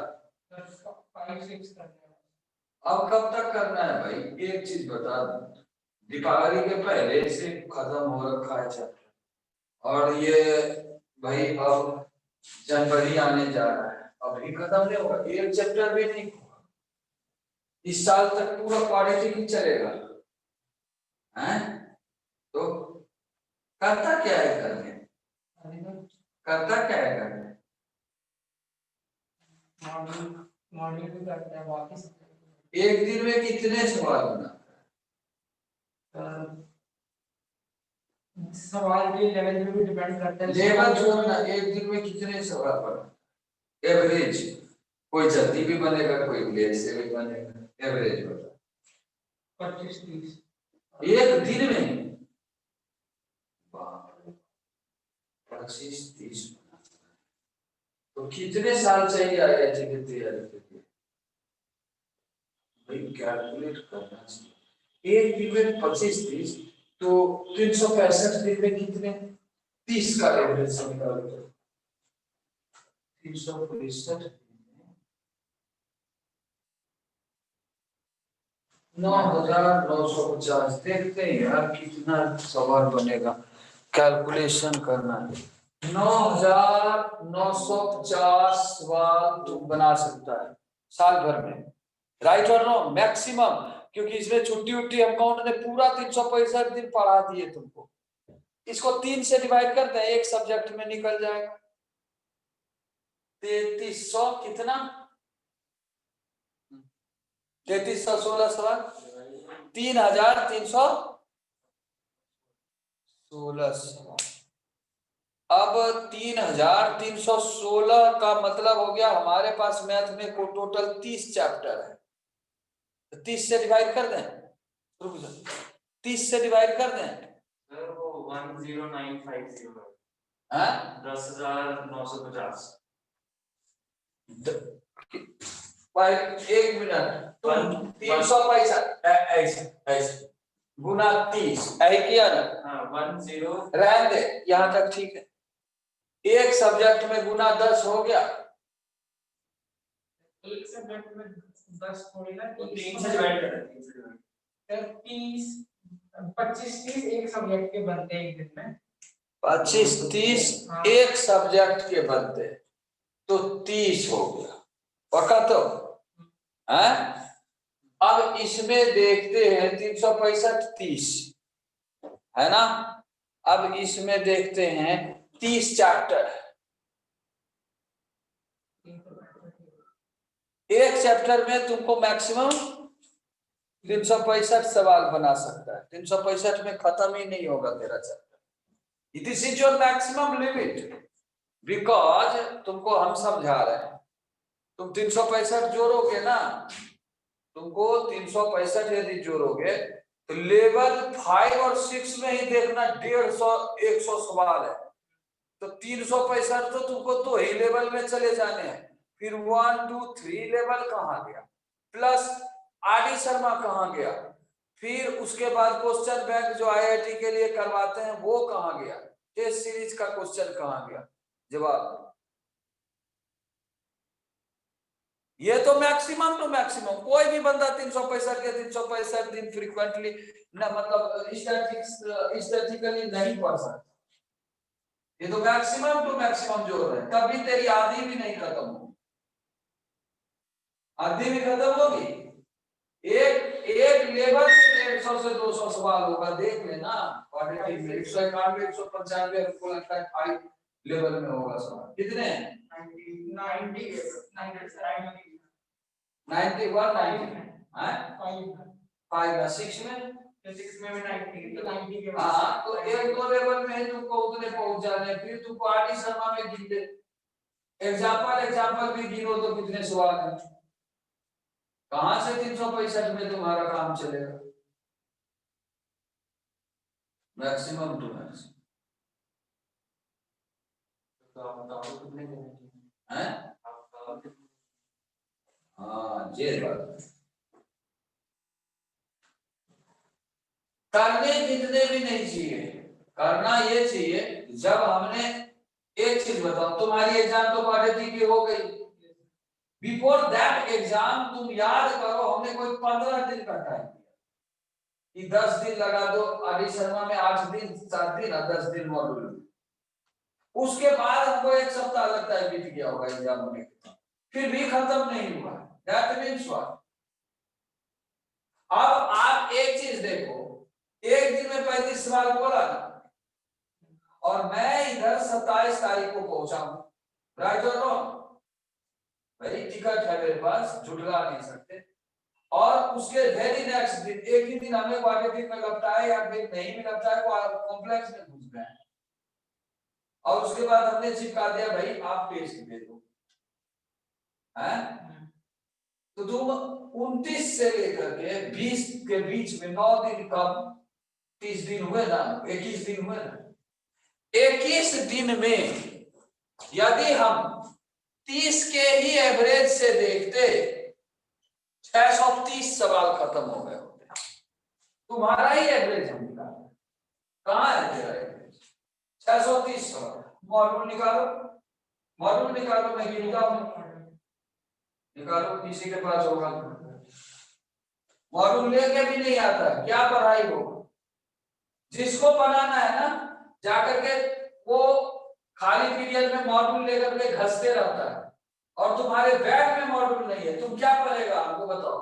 5-6 करना है। अब कब तक करना है भाई, एक चीज बता दो, दीपावली के पहले से खत्म हो रखा है चैप्टर, और ये भाई अब जनवरी आने जा रहा है, अभी खत्म नहीं होगा, एक चैप्टर भी नहीं होगा। इस साल तक पूरा क्वाड्रेटिक ही चलेगा, हैं? तो करता क्या है करने, करता क्या है करने, मॉडल भी करता है वापस। एक दिन में कितने सवाल बना, सवाल के लेवल पे भी डिपेंड करता है। लेवल छोड़ना, एक दिन में कितने सवाल बना, एवरेज, कोई जल्दी भी बनेगा कोई लेट से भी बनेगा, एवरेज बता 25-30 एक दिन में। 25-30 तो कितने साल चाहिए आईआईटी की तैयारी के लिए भाई, कैलकुलेट करना चाहिए। एक दिन में 25-30 तो 365 दिन में कितने, 30 का एवरेज निकालो, 365 9,950। देखते हैं यार कितना सवाल बनेगा, कैलकुलेशन करना है। 9,950 सवाल तुम बना सकता है साल भर में, राइट और नो, मैक्सिमम, क्योंकि इसमें छुट्टी उट्टी हमको उन्होंने पूरा 365 दिन पढ़ा दिए तुमको। इसको 3 से डिवाइड करते हैं, एक सब्जेक्ट में निकल जाएगा 3300 कितना, 3316 सवाल, 3,316 सवाल। अब 3,316 का मतलब हो गया हमारे पास मैथ में को टोटल 30 चैप्टर है, 30 से डिवाइड कर दें, 30 से डिवाइड कर दें, सर वो 10950 हैं 10,950। एक मिनट, तुम 365 ऐसे गुना 30 ऐ किया ना, हाँ 10 रहने दे यहाँ तक, ठीक है। एक सब्जेक्ट में गुना 10 हो गया, एक सब्जेक्ट में 10 थोड़ी ना, तो 3 से डिवाइड कर दें, 3 से डिवाइड 30 25-30 एक सब्जेक्ट के बनते हैं एक दिन में। 25-30 एक सब्जेक्ट के बनते, तो 30 हो गया पक्का। तो हैं, अब इसमें देखते हैं 365 30 है ना, अब इसमें देखते हैं 30 चैप्टर, एक चैप्टर में तुमको मैक्सिमम 365 सवाल बना सकता है। 365 में खत्म ही नहीं होगा तेरा chapter. This is your maximum limit, because तुमको हम समझा रहे हैं। तुम 365 जोड़ोगे ना, तुमको 365 यदि जोड़ोगे तो लेवल 5 और 6 में ही देखना 150 सवाल है, तो 365 तो तुमको 2 ही लेवल में चले जाने हैं। फिर 1 2 3 लेवल कहाँ गया, प्लस आर.डी. शर्मा कहाँ गया, फिर उसके बाद क्वेश्चन बैंक जो आईआईटी के लिए करवाते हैं वो कहाँ गया, टेस्ट सीरीज का क्वेश्चन कहाँ गया, जवाब। ये तो मैक्सिमम टू मैक्सिमम, कोई भी बंदा 365 के 365 दिन फ्रीक्वेंटली ना, मतलब स्टैटिस्टिकली नहीं पढ़ सकता। ये तो मैक्सिमम टू मैक्सिमम जो है, कभी तेरी आधी भी नहीं खत्म होगी, आधी भी खत्म होगी। एक लेवल में 150 से 200 सवाल होगा, देख लेना। 191 195 हमको लगता है 5 लेवल में होगा सवाल। कितने 90 91 90 5 6 में 6 में भी 90 के हाँ, तो एक दो लेवल में ही तुमको उतने पहुंच जाने, फिर तुमको आर.डी. शर्मा में गिन ले, एग्जाम्पल भी गिनो तो कितने सवाल हैं। कहां से 365 में तुम्हारा काम चलेगा, मैक्सिमम टू मैक्सिमम है। हाँ, ये बात करने कितने भी नहीं चाहिए, करना ये चाहिए जब हमने एक चीज बताओ, तुम्हारी एग्जाम तो क्वालिटी की हो गई, बिफोर दैट एग्जाम तुम याद करो हमने कोई 15 दिन का टाइम दिया कि 10 दिन लगा दो, आर.डी. शर्मा में 8 दिन 7 दिन और 10 दिन मॉड्यूल। उसके बाद हमको एक सप्ताह लगता है बीत गया होगा एग्जाम होने के बाद, फिर भी खत्म नहीं हुआ। दैट मींस व्हाट, अब आप एक चीज देखो, एक दिन में 35 सवाल बोला ना, और मैं इधर 27 तारीख को पहुंचा हूं, राइट और रॉन्ग भाई, टिकट है मेरे पास, झुठला नहीं सकते। और उसके वेरी नेक्स्ट दिन, एक ही दिन हमें क्वालिटी में लगता है या फिर नहीं में लगता है, कॉम्प्लेक्स में घुस गए, और उसके बाद हमने चिपका दिया भाई आप टेस्ट दे दो, हैं? तो तुम 29 से लेकर के 20 के बीच में 9 दिन कम, 30 दिन हुए ना, 21 दिन हुए ना, 21 दिन में यदि हम 30 के ही एवरेज से देखते 630 सवाल खत्म हो गए होते। तुम्हारा ही एवरेज हम निकालो, कहाँ है तेरा एवरेज? 630 सवाल। मॉड्यूल निकालो, मॉड्यूल निकालो, मैं गिनता हूं, निकालो, किसी के पास होगा। मॉड्यूल लेके भी नहीं आता, क्या पढ़ाई होगा? जिसको बनाना है ना, जाकर के वो खाली पीरियड में मॉड्यूल लेकर के घसते रहता है, और तुम्हारे बैग में मॉड्यूल नहीं है, तुम क्या पढ़ेगा हमको बताओ?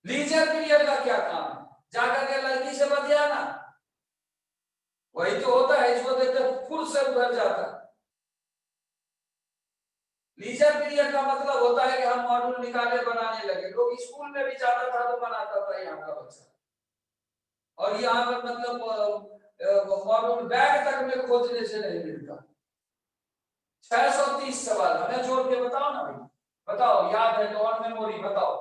लीजर पीरियड का क्या काम है? जाकर के लड़की से बतियाना, वही तो होता है, इसको देखते फुल से उधर जाता है। लीजर पीरियड का मतलब होता है कि हम मॉड्यूल निकाले, बनाने लगे। लोग स्कूल में भी जाता था तो बनाता था यहाँ का बच्चा, और यहाँ पर मतलब मॉड्यूल बैग तक में खोजने से नहीं मिलता। 630 सवाल हमें जोड़ के बताओ ना भाई, बताओ, याद है तो ऑन मेमोरी बताओ।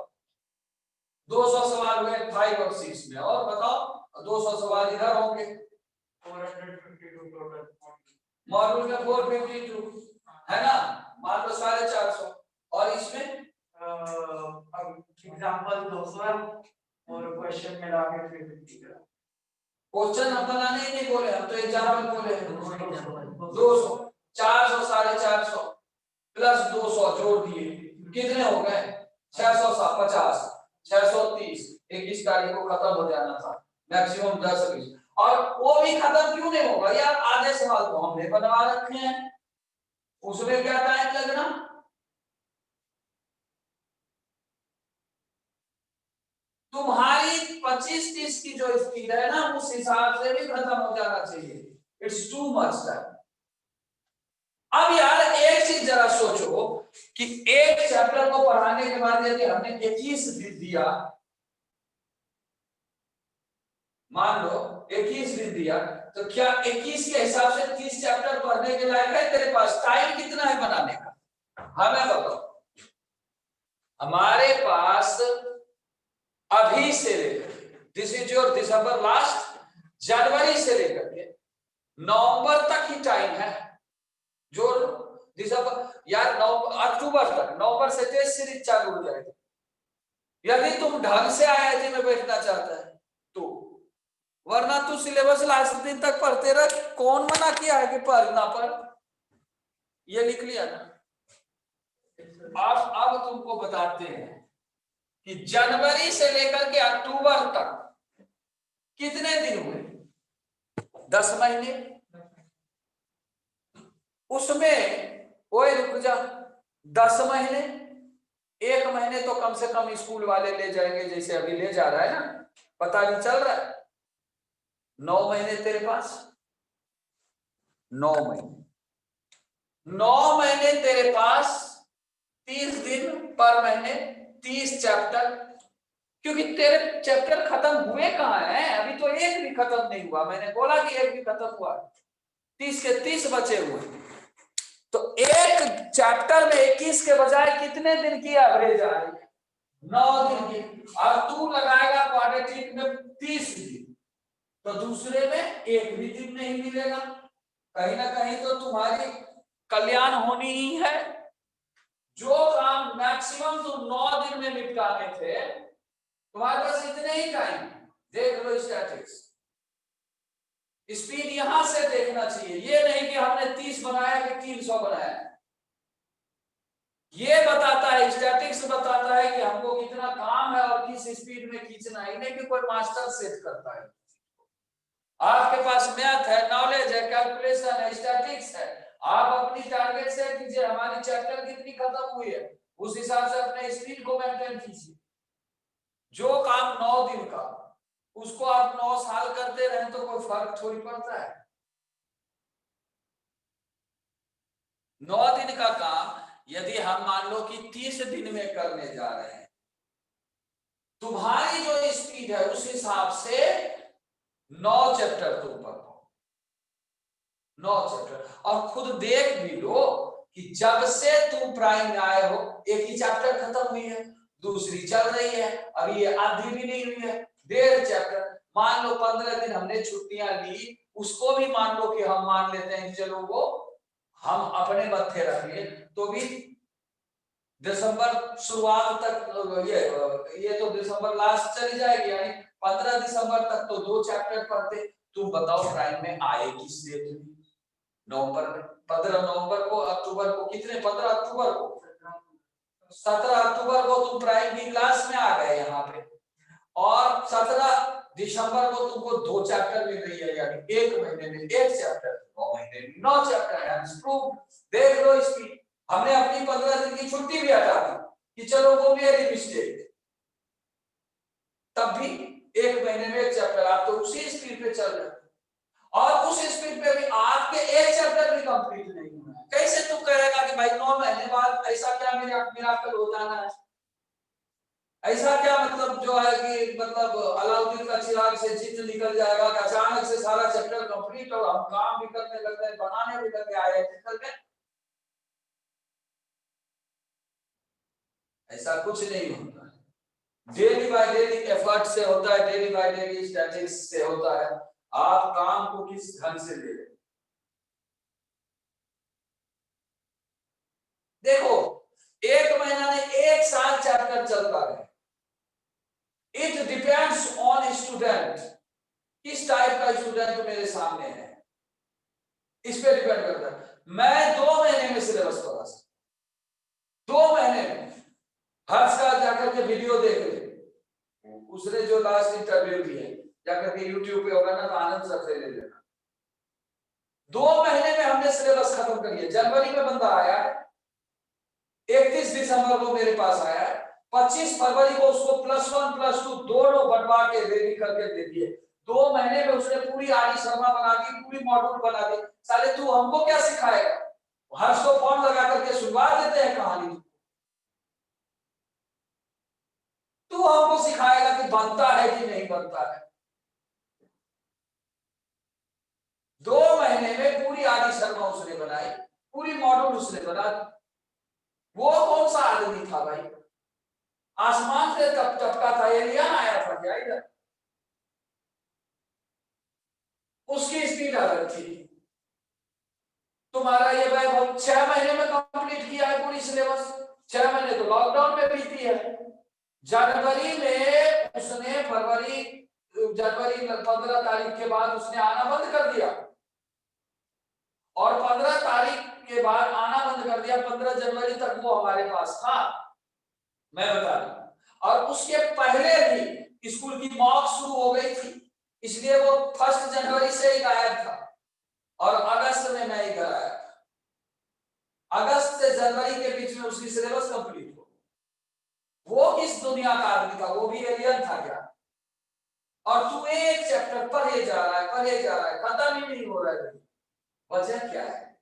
200 सवाल हुए 5 और 6 में, और बताओ 200 सवाल इधर होंगे, 452 टोटल मॉड्यूल में 452 है ना, मान लो 450, और इसमें अब एग्जांपल 200 और क्वेश्चन मिला के 350 का। क्वेश्चन हम बनाने ही नहीं बोले, हम तो एग्जाम्पल बोले हैं। 200 400 450 प्लस 200 जोड़ दिए, कितने हो गए? 650 630। 21 तारीख को खत्म हो जाना था, मैक्सिमम 10 20, और वो भी खत्म क्यों नहीं होगा यार? आधे सवाल तो हमने बनवा रखे हैं, उसमें क्या टाइम लगना? तुम्हारी 25-30 की जो स्पीड है ना उस हिसाब से भी खत्म हो जाना चाहिए। It's too much time. अब यार एक चीज जरा सोचो कि एक चैप्टर को पढ़ाने के बाद यदि हमने 21 दिन दिया, मान लो 21 दिन दिया, तो क्या 21 के हिसाब से 30 चैप्टर पढ़ने के लायक है तेरे पास? टाइम कितना है बनाने का? हमें बताओ। हमारे पास अभी से लेकर, this is your December last, जनवरी से लेकर के नवंबर तक ही टाइम है। जो दिसंबर यार अक्टूबर तक, नवंबर से टेस्ट सीरीज चालू हो जाएगी। यदि तुम ढंग से आईआईटी में बैठना चाहता है तो, वरना तू सिलेबस लास्ट दिन तक पढ़ते रह। कौन मना किया है कि पढ़ना पढ़? ये लिख लिया ना। अब तुमको बताते हैं कि जनवरी से लेकर के अक्टूबर तक कितने दिन हुए? 10 महीने। उसमें ओए रुक जा, 10 महीने, 1 महीने तो कम से कम स्कूल वाले ले जाएंगे, जैसे अभी ले जा रहा है ना, पता नहीं चल रहा है। 9 महीने तेरे पास, 9 महीने, 9 महीने तेरे पास, 30 दिन पर महीने, 30 चैप्टर। क्योंकि तेरे चैप्टर खत्म हुए कहाँ हैं? अभी तो एक भी खत्म नहीं हुआ। मैंने बोला कि एक भी खत्म हुआ, 30 के 30 बचे हुए। तो एक चैप्टर में 21 के बजाय कितने दिन की एवरेज आ रही है? 9 दिन की। और तू लगाएगा क्वाड्रेटिक में 30 दिन, तो दूसरे में एक भी दिन नहीं मिलेगा। कहीं ना कहीं तो तुम्हारी कल्याण होनी ही है। जो काम मैक्सिमम तुम 9 दिन में निपटाने थे, तुम्हारे पास इतने ही टाइम। देख लो स्टैटिक्स, स्पीड यहां से देखना चाहिए। ये नहीं कि हमने 30 बनाया कि 300 बनाया। ये बताता है, स्टैटिक्स बताता है कि हमको कितना काम है और किस स्पीड में खींचना है। नहीं कि कोई मास्टर सेट करता है। आपके पास मैथ है, नॉलेज है, कैलकुलेशन है, स्टैटिक्स है। आप अपनी टारगेट सेट कीजिए, हमारी चैप्टर कितनी खत्म हुई है, उस हिसाब से अपने स्पीड को मेंटेन कीजिए। जो काम 9 दिन का, उसको आप 9 साल करते रहे तो कोई फर्क थोड़ी पड़ता है। 9 दिन का काम यदि हम मान लो कि 30 दिन में करने जा रहे हैं, तुम्हारी जो स्पीड है उस हिसाब से 9 चैप्टर तुम पढ़ो, 9 चैप्टर। और खुद देख भी लो कि जब से तुम प्राइम में आए हो, एक ही चैप्टर खत्म हुई है, दूसरी चल रही है, अभी ये आधी भी नहीं हुई है, 1.5 चैप्टर। मान लो 15 दिन हमने छुट्टियां ली, उसको भी मान लो कि हम मान लेते हैं चलो वो हम अपने मत्थे रख लिए, तो भी दिसंबर शुरुआत तक ये तो दिसंबर लास्ट चली जाएगी, यानी 15 दिसंबर तक तो 2 चैप्टर पढ़ते। तुम बताओ प्राइम में आए किस डेट में? नवंबर में। 15 नवंबर को, अक्टूबर को कितने, 15 अक्टूबर को, 17 अक्टूबर को तुम प्राइम की क्लास में आ गए यहाँ पे, और 17 दिसंबर को तुमको 2 चैप्टर मिल रही है, यानी 1 महीने में 1 चैप्टर, 9 महीने में 9 चैप्टर है। देख लो इसकी, हमने अपनी 15 दिन की छुट्टी भी हटा दी कि चलो वो मेरी मिस्टेक, तब भी 1 महीने में 1 चैप्टर। आप तो उसी स्पीड पे चल रहे हो, और उस स्पीड पे भी आपके 1 चैप्टर भी कंप्लीट नहीं हुआ है। कैसे तुम कहेगा कि भाई 9 महीने बाद ऐसा क्या मिराकल हो जाना है? ऐसा क्या मतलब जो है कि मतलब अलाउद्दीन का चिराग से जिन्न निकल जाएगा कि अचानक से सारा चैप्टर कंप्लीट और हम काम भी करने लग गए, बनाने भी लग गए, आईआईटी कर गए? ऐसा कुछ नहीं होता है। डेली बाय डेली एफर्ट से होता है, डेली बाय डेली स्टैटिक्स से होता है। आप काम को किस ढंग से ले रहे हैं? देखो, 1 महीना में 1 साल चैप्टर चलता है। इट डिपेंड्स ऑन स्टूडेंट, किस टाइप का स्टूडेंट मेरे सामने है, इस पे डिपेंड करता है। मैं 2 महीने में सिलेबस पढ़ा सकता, 2 महीने में। हर्ष का जाकर के वीडियो देख ले, उसने जो लास्ट इंटरव्यू दी है, जाकर के यूट्यूब पे होगा ना, तो आनंद सर से ले लेना। 2 महीने में हमने सिलेबस खत्म कर लिया। जनवरी में बंदा आया, 31 दिसंबर को मेरे पास आया, 25 फरवरी को उसको +1 +2 दोनों बंटवा के रेडी करके दे दिए। 2 महीने में उसने पूरी आदि शर्मा बना दी, पूरी मॉड्यूल बना दी। साले तू हमको क्या सिखाएगा? हर्ष को फोन लगा करके सुनवा देते हैं कहानी। तू हमको सिखाएगा कि बनता है कि नहीं बनता है। 2 महीने में पूरी आदि शर्मा उसने बनाई, पूरी मॉड्यूल उसने बना दी। वो कौन सा आदमी था भाई? आसमान से टपका था, एलियन आया था क्या इधर? उसकी स्पीड अलग थी। तुम्हारा ये भाई 6 महीने में कंप्लीट किया है पूरी सिलेबस। 6 महीने तो लॉकडाउन में बीती है। जनवरी में उसने जनवरी 15 तारीख के बाद उसने आना बंद कर दिया, और 15 तारीख के बाद आना बंद कर दिया। 15 जनवरी तक वो हमारे पास था, मैं बता दूं। और उसके पहले भी स्कूल की मॉक शुरू हो गई थी, इसलिए वो 1 जनवरी से ही गायब था, और अगस्त में मैं इधर आया था। अगस्त से जनवरी के बीच में उसकी सिलेबस कंप्लीट हो। वो किस दुनिया का आदमी था? वो भी एलियन था क्या? और तू एक चैप्टर पढ़े जा रहा है, खत्म ही नहीं हो रहा है। वजह क्या है?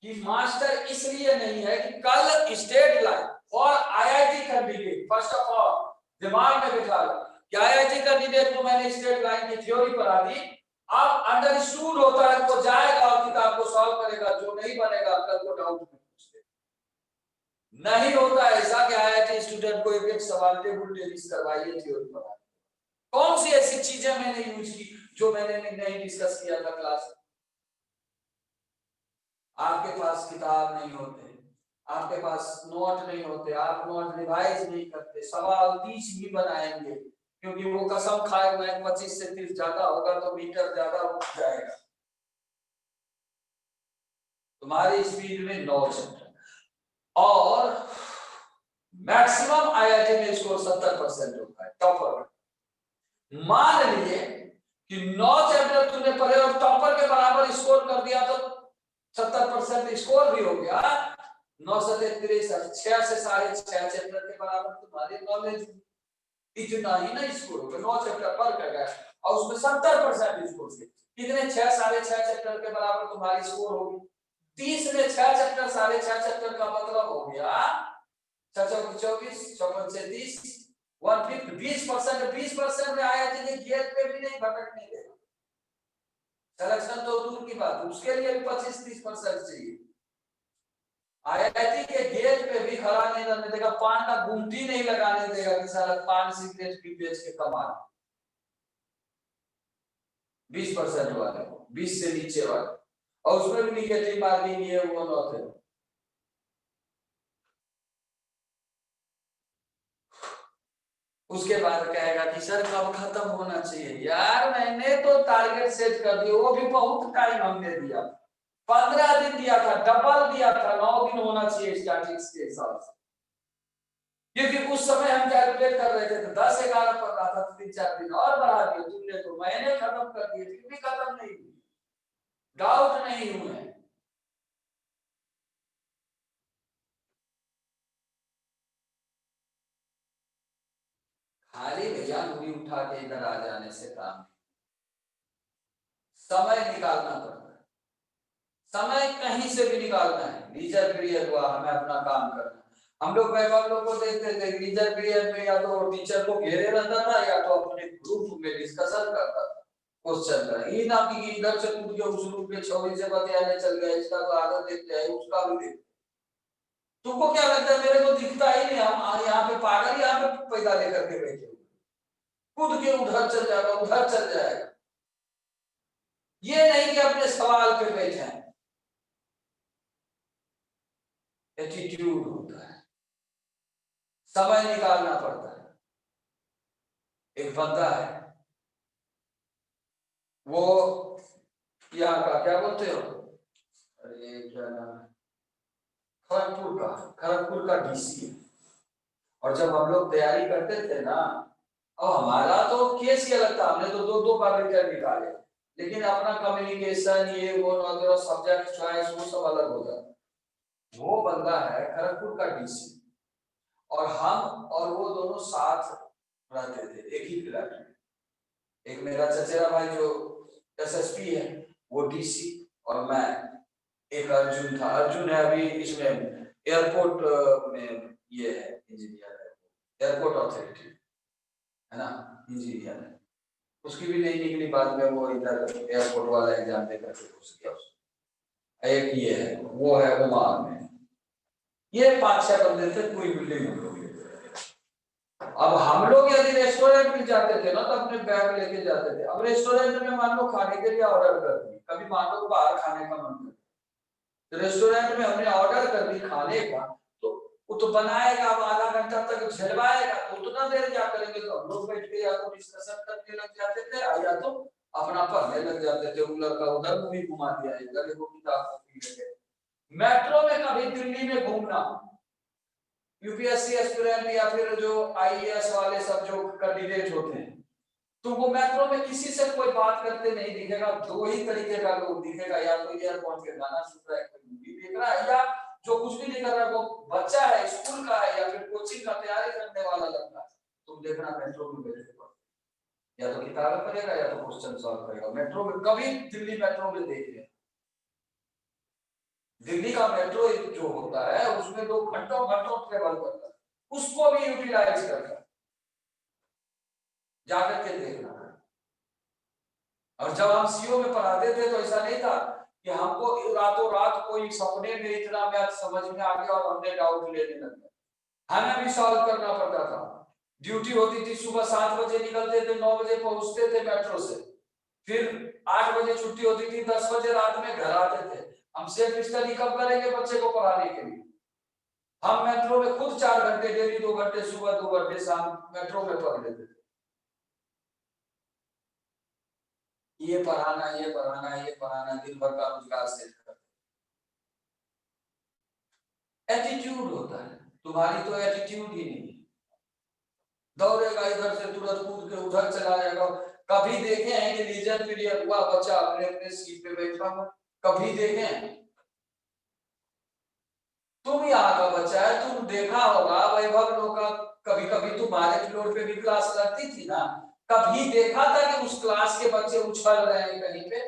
कि मास्टर इसलिए नहीं है कि कल स्टेट लाइन और IIT candidate, first of all दिमाग में बिठा लो कि आईआईटी कैंडिडेट को मैंने स्टेट लाइन की थ्योरी पढ़ा दी, अब अंडरस्टूड होता है तो जाएगा और किताब को सॉल्व करेगा, जो नहीं बनेगा कल को डाउट में पूछेगा। नहीं होता ऐसा कि आईआईटी स्टूडेंट को एक सवाल टेबल टेनिस करवाइए थ्योरी पढ़ा। कौन सी ऐसी चीजें मैंने यूज की जो मैंने नहीं डिस्कस किया था क्लास में? आपके पास किताब नहीं होते, आपके पास नोट नहीं होते, आप नोट रिवाइज नहीं करते, सवाल 30 भी बनाएंगे क्योंकि वो कसम खाए हुए 25 से 30 ज्यादा होगा तो मीटर ज्यादा उठ जाएगा। तुम्हारी स्पीड में 9 चैप्टर, और मैक्सिमम आईआईटी में स्कोर 70% होता है टॉपर। मान लीजिए कि 9 चैप्टर तुमने पढ़े और टॉपर के बराबर स्कोर कर दिया तो 70% स्कोर भी हो गया। 9 से 63, 6 से 6.5 चैप्टर के बराबर तुम्हारी नॉलेज, इतना ही ना स्कोर होगा। 9 चैप्टर पढ़ कर गए और उसमें 70% स्कोर से कितने 6 6.5 चैप्टर के बराबर तुम्हारी स्कोर होगी। 30 में 6 चैप्टर 6.5 चैप्टर का मतलब हो गया 6 चौक 24, 54 से 30, 150, 20% में आईआईटी के गेट पे भी नहीं भटकने देगा। सिलेक्शन तो दूर की बात, उसके लिए भी 25-30% चाहिए। आईआईटी के गेट पे भी खड़ा नहीं रहने देगा, पान का गुमटी नहीं लगाने देगा कि साला पान सिगरेट भी बेच के कमा। 20% वाले, 20 से नीचे वाले, और उसमें भी निगेटिव मार्किंग ये वो होते। उसके बाद कहेगा कि सर कब खत्म होना चाहिए? यार मैंने तो टारगेट सेट कर दिया, वो भी बहुत टाइम हमने दिया, 15 दिन दिया था, डबल दिया था, 9 दिन होना चाहिए स्टैटिस्टिक्स के हिसाब से। क्योंकि उस समय हम कैलकुलेट कर रहे थे तो 10-11 पढ़ रहा था, 3-4 दिन और बढ़ा दिए तुमने, तो मैंने खत्म कर दिए, फिर भी खत्म नहीं हुई, डाउट नहीं हुए। खाली भैया मूवी उठा के इधर आ जाने से काम, समय निकालना पड़ता है। समय कहीं से भी निकालना है। लीजर पीरियड हुआ, हमें अपना काम करना। हम लोग लोग को देखते थे लीजर पीरियड में या तो टीचर को घेरे रहता था या तो अपने ग्रुप में डिस्कशन करता था क्वेश्चन का। ये ना कि इधर से कूद के उस ग्रुप के छवि से बतियाने चल गए, इसका तो आदत देखते हैं, उसका भी देखते। तुमको क्या लगता है मेरे को दिखता ही नहीं? हम यहाँ पे पागल यहाँ पे पैदा लेकर के बैठे हुए, कूद के उधर चल जाएगा उधर चल जाएगा। ये नहीं कि अपने सवाल पे बैठे हैं। एटीट्यूड होता है, समय निकालना पड़ता है। एक बंदा है, वो यहाँ का क्या बोलते हो, अरे क्या नाम है, खड़गपुर का डीसी है। और जब हम लोग तैयारी करते थे ना, और हमारा तो केस ये लगता, हमने तो 2 बार रिटर्न निकाले, लेकिन अपना कम्युनिकेशन ये वो वगैरह सब्जेक्ट चॉइस वो सब अलग हो जाता। वो बंदा है खड़गपुर का डीसी, और हम और वो दोनों साथ रहते थे एक ही फ्लैट में। एक मेरा चचेरा भाई जो एसएसपी है वो डीसी, और मैं, एक अर्जुन था, अर्जुन है अभी इसमें एयरपोर्ट में ये है, इंजीनियर है, एयरपोर्ट अथॉरिटी है ना, इंजीनियर है। उसकी भी नहीं निकली, बाद में वो इधर एयरपोर्ट वाला एग्जाम देकर के घुस गया। एक ये है, वो है ओमान में। ये 5-6 बंदे थे पूरी बिल्डिंग में। अब हम लोग यदि रेस्टोरेंट में जाते थे ना तो अपने बैग लेके जाते थे। अब रेस्टोरेंट में मान लो खाने के लिए ऑर्डर कर दी, कभी मान लो बाहर खाने का मन कर, तो रेस्टोरेंट में हमने ऑर्डर कर दी खाने का, तो वो तो बनाएगा, अब आधा घंटा तक झलवाएगा, तो उतना देर क्या करेंगे, तो हम लोग बैठ के या तो डिस्कशन करने लग जाते थे या तो अपना पढ़ने लग जाते थे। वो लड़का उधर मूवी घुमा दिया, इधर देखो किताब कॉपी लेके। मेट्रो में कभी दिल्ली में घूमना, यूपीएससी एस्पिरेंट या फिर जो आईएएस वाले सब जो कैंडिडेट होते हैं, तो वो मेट्रो में किसी से कोई बात करते नहीं दिखेगा। दो ही तरीके का लोग दिखेगा, या तो ईयरफोन के गाना सुन रहा है, कोई मूवी देख रहा है, या जो कुछ भी नहीं कर रहा, वो बच्चा है, स्कूल का है, या फिर कोचिंग का तैयारी करने वाला लड़का है। तुम देखना मेट्रो में बैठे या तो किताबें पढ़ेगा या तो क्वेश्चन सॉल्व करेगा। मेट्रो में कभी दिल्ली मेट्रो में देख लिया, दिल्ली का मेट्रो जो होता है उसमें लोग घंटों घंटों ट्रेवल करता है, उसको भी यूटिलाइज करता है, जाकर के देखना। और जब हम सीओ में पढ़ाते थे तो ऐसा नहीं था कि हमको रातों रात कोई सपने में इतना मैथ समझ में आ गया और हमने डाउट लेने लगे, हमें भी सॉल्व करना पड़ता था। ड्यूटी होती थी, सुबह 7 बजे निकलते थे, 9 बजे पहुंचते थे मेट्रो से, फिर 8 बजे छुट्टी होती थी, 10 बजे रात में घर आते थे। हम सेल्फ स्टडी कब करेंगे बच्चे को पढ़ाने के लिए? हम मेट्रो में खुद 4 घंटे डेली, 2 घंटे सुबह, 2 घंटे शाम मेट्रो में पढ़ लेते थे। ये पढ़ाना, ये पढ़ाना, ये पढ़ाना, दिन भर का रोजगार सेट कर। एटीट्यूड होता है, तुम्हारी तो एटीट्यूड ही नहीं। दौड़ेगा इधर से, तुरंत कूद के उधर चला जाएगा। कभी देखे हैं कि रीजन पीरियड हुआ बच्चा अपने अपने सीट पे बैठा हुआ? कभी देखे हैं? तुम यहाँ का बच्चा है, तुम देखा होगा वैभव लोग का, कभी कभी तुम्हारे फ्लोर पे भी क्लास लगती थी ना, कभी देखा था कि उस क्लास के बच्चे उछल रहे हैं कहीं पे?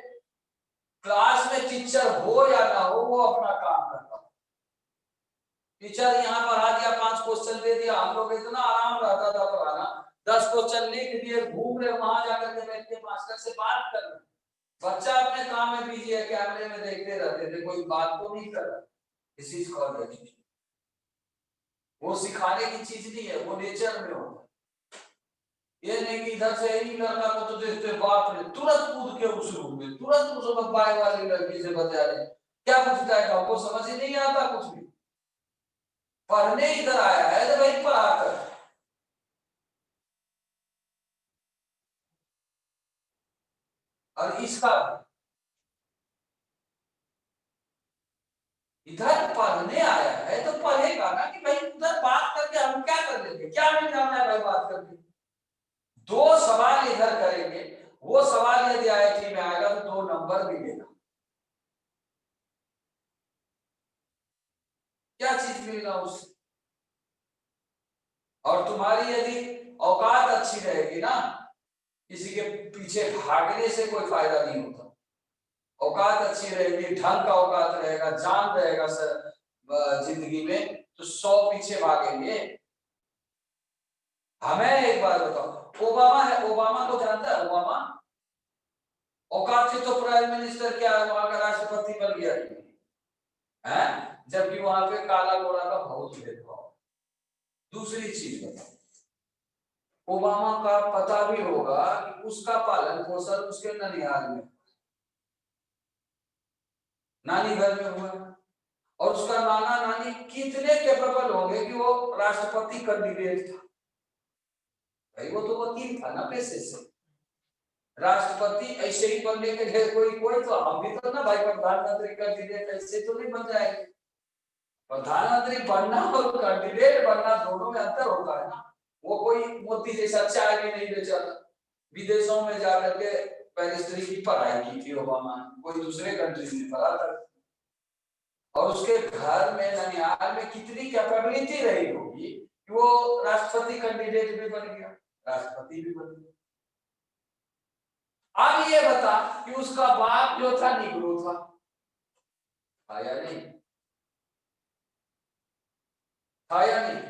क्लास में टीचर हो या ना हो, वो अपना काम करता। टीचर यहाँ पढ़ा दिया, 5 क्वेश्चन दे दिया, हम लोग इतना आराम रहता था पढ़ाना, 10 क्वेश्चन लिख दिए, घूम रहे वहां जाकर के बैठ के मास्टर से बात कर रहे। बच्चा अपने काम में बिजी है, कैमरे में देखते रहते थे, कोई बात तो नहीं कर रहा। This is called attitude. वो सिखाने की चीज नहीं है, वो नेचर में होता है। ये नहीं कि इधर से ही लड़का को तो देखते बाप रे, तुरंत कूद के उस रूम में, तुरंत उस बाय वाली लड़की से बता रहे, क्या पूछता है, वो समझ ही नहीं आता कुछ भी। पढ़ने इधर आया है तो भाई पढ़ा कर। और इसका इधर पढ़ने आया है तो पढ़ेगा ना, कि भाई उधर बात करके हम क्या कर लेंगे, क्या मिल जाना है भाई बात करके? 2 सवाल इधर करेंगे, वो सवाल यदि आईआईटी में आएगा तो 2 नंबर मिलेगा। क्या चीज मिलेगा उससे? और तुम्हारी यदि औकात अच्छी रहेगी ना, किसी के पीछे भागने से कोई फायदा नहीं होता। औकात अच्छी रहेगी, ढंग का औकात रहेगा, जान रहेगा सर जिंदगी में, तो 100 पीछे भागेंगे। हमें एक बात बताओ, ओबामा है, ओबामा को जानता है? ओबामा औकात से तो प्राइम मिनिस्टर क्या है, वहां का राष्ट्रपति बन गया है, जबकि वहां पे काला गोरा का बहुत भेदभाव। दूसरी चीज बताओ, ओबामा का पता भी होगा कि उसका पालन पोषण उसके ननिहाल में, नानी घर में हुआ, और उसका नाना नानी कितने कैपेबल होंगे कि वो राष्ट्रपति कैंडिडेट था। भाई वो तो वकील था ना पेशे से, राष्ट्रपति ऐसे ही बनने के लिए कोई तो हम भी तो ना भाई प्रधानमंत्री कैंडिडेट ऐसे तो नहीं बन जाएंगे। प्रधानमंत्री बनना और कैंडिडेट बनना दोनों में अंतर होता है ना। वो कोई मोदी जैसा चाय भी नहीं बेचाता, विदेशों में जाकर के बैरिस्टरी की पढ़ाई की थी ओबामा, कोई दूसरे कंट्री में पढ़ा था, और उसके घर में ननिहाल में कितनी कैपेबिलिटी रही होगी वो राष्ट्रपति कैंडिडेट भी बन गया, राष्ट्रपति भी बन गया। अब ये बता कि उसका बाप जो था निग्रो था, आया नहीं, आया नहीं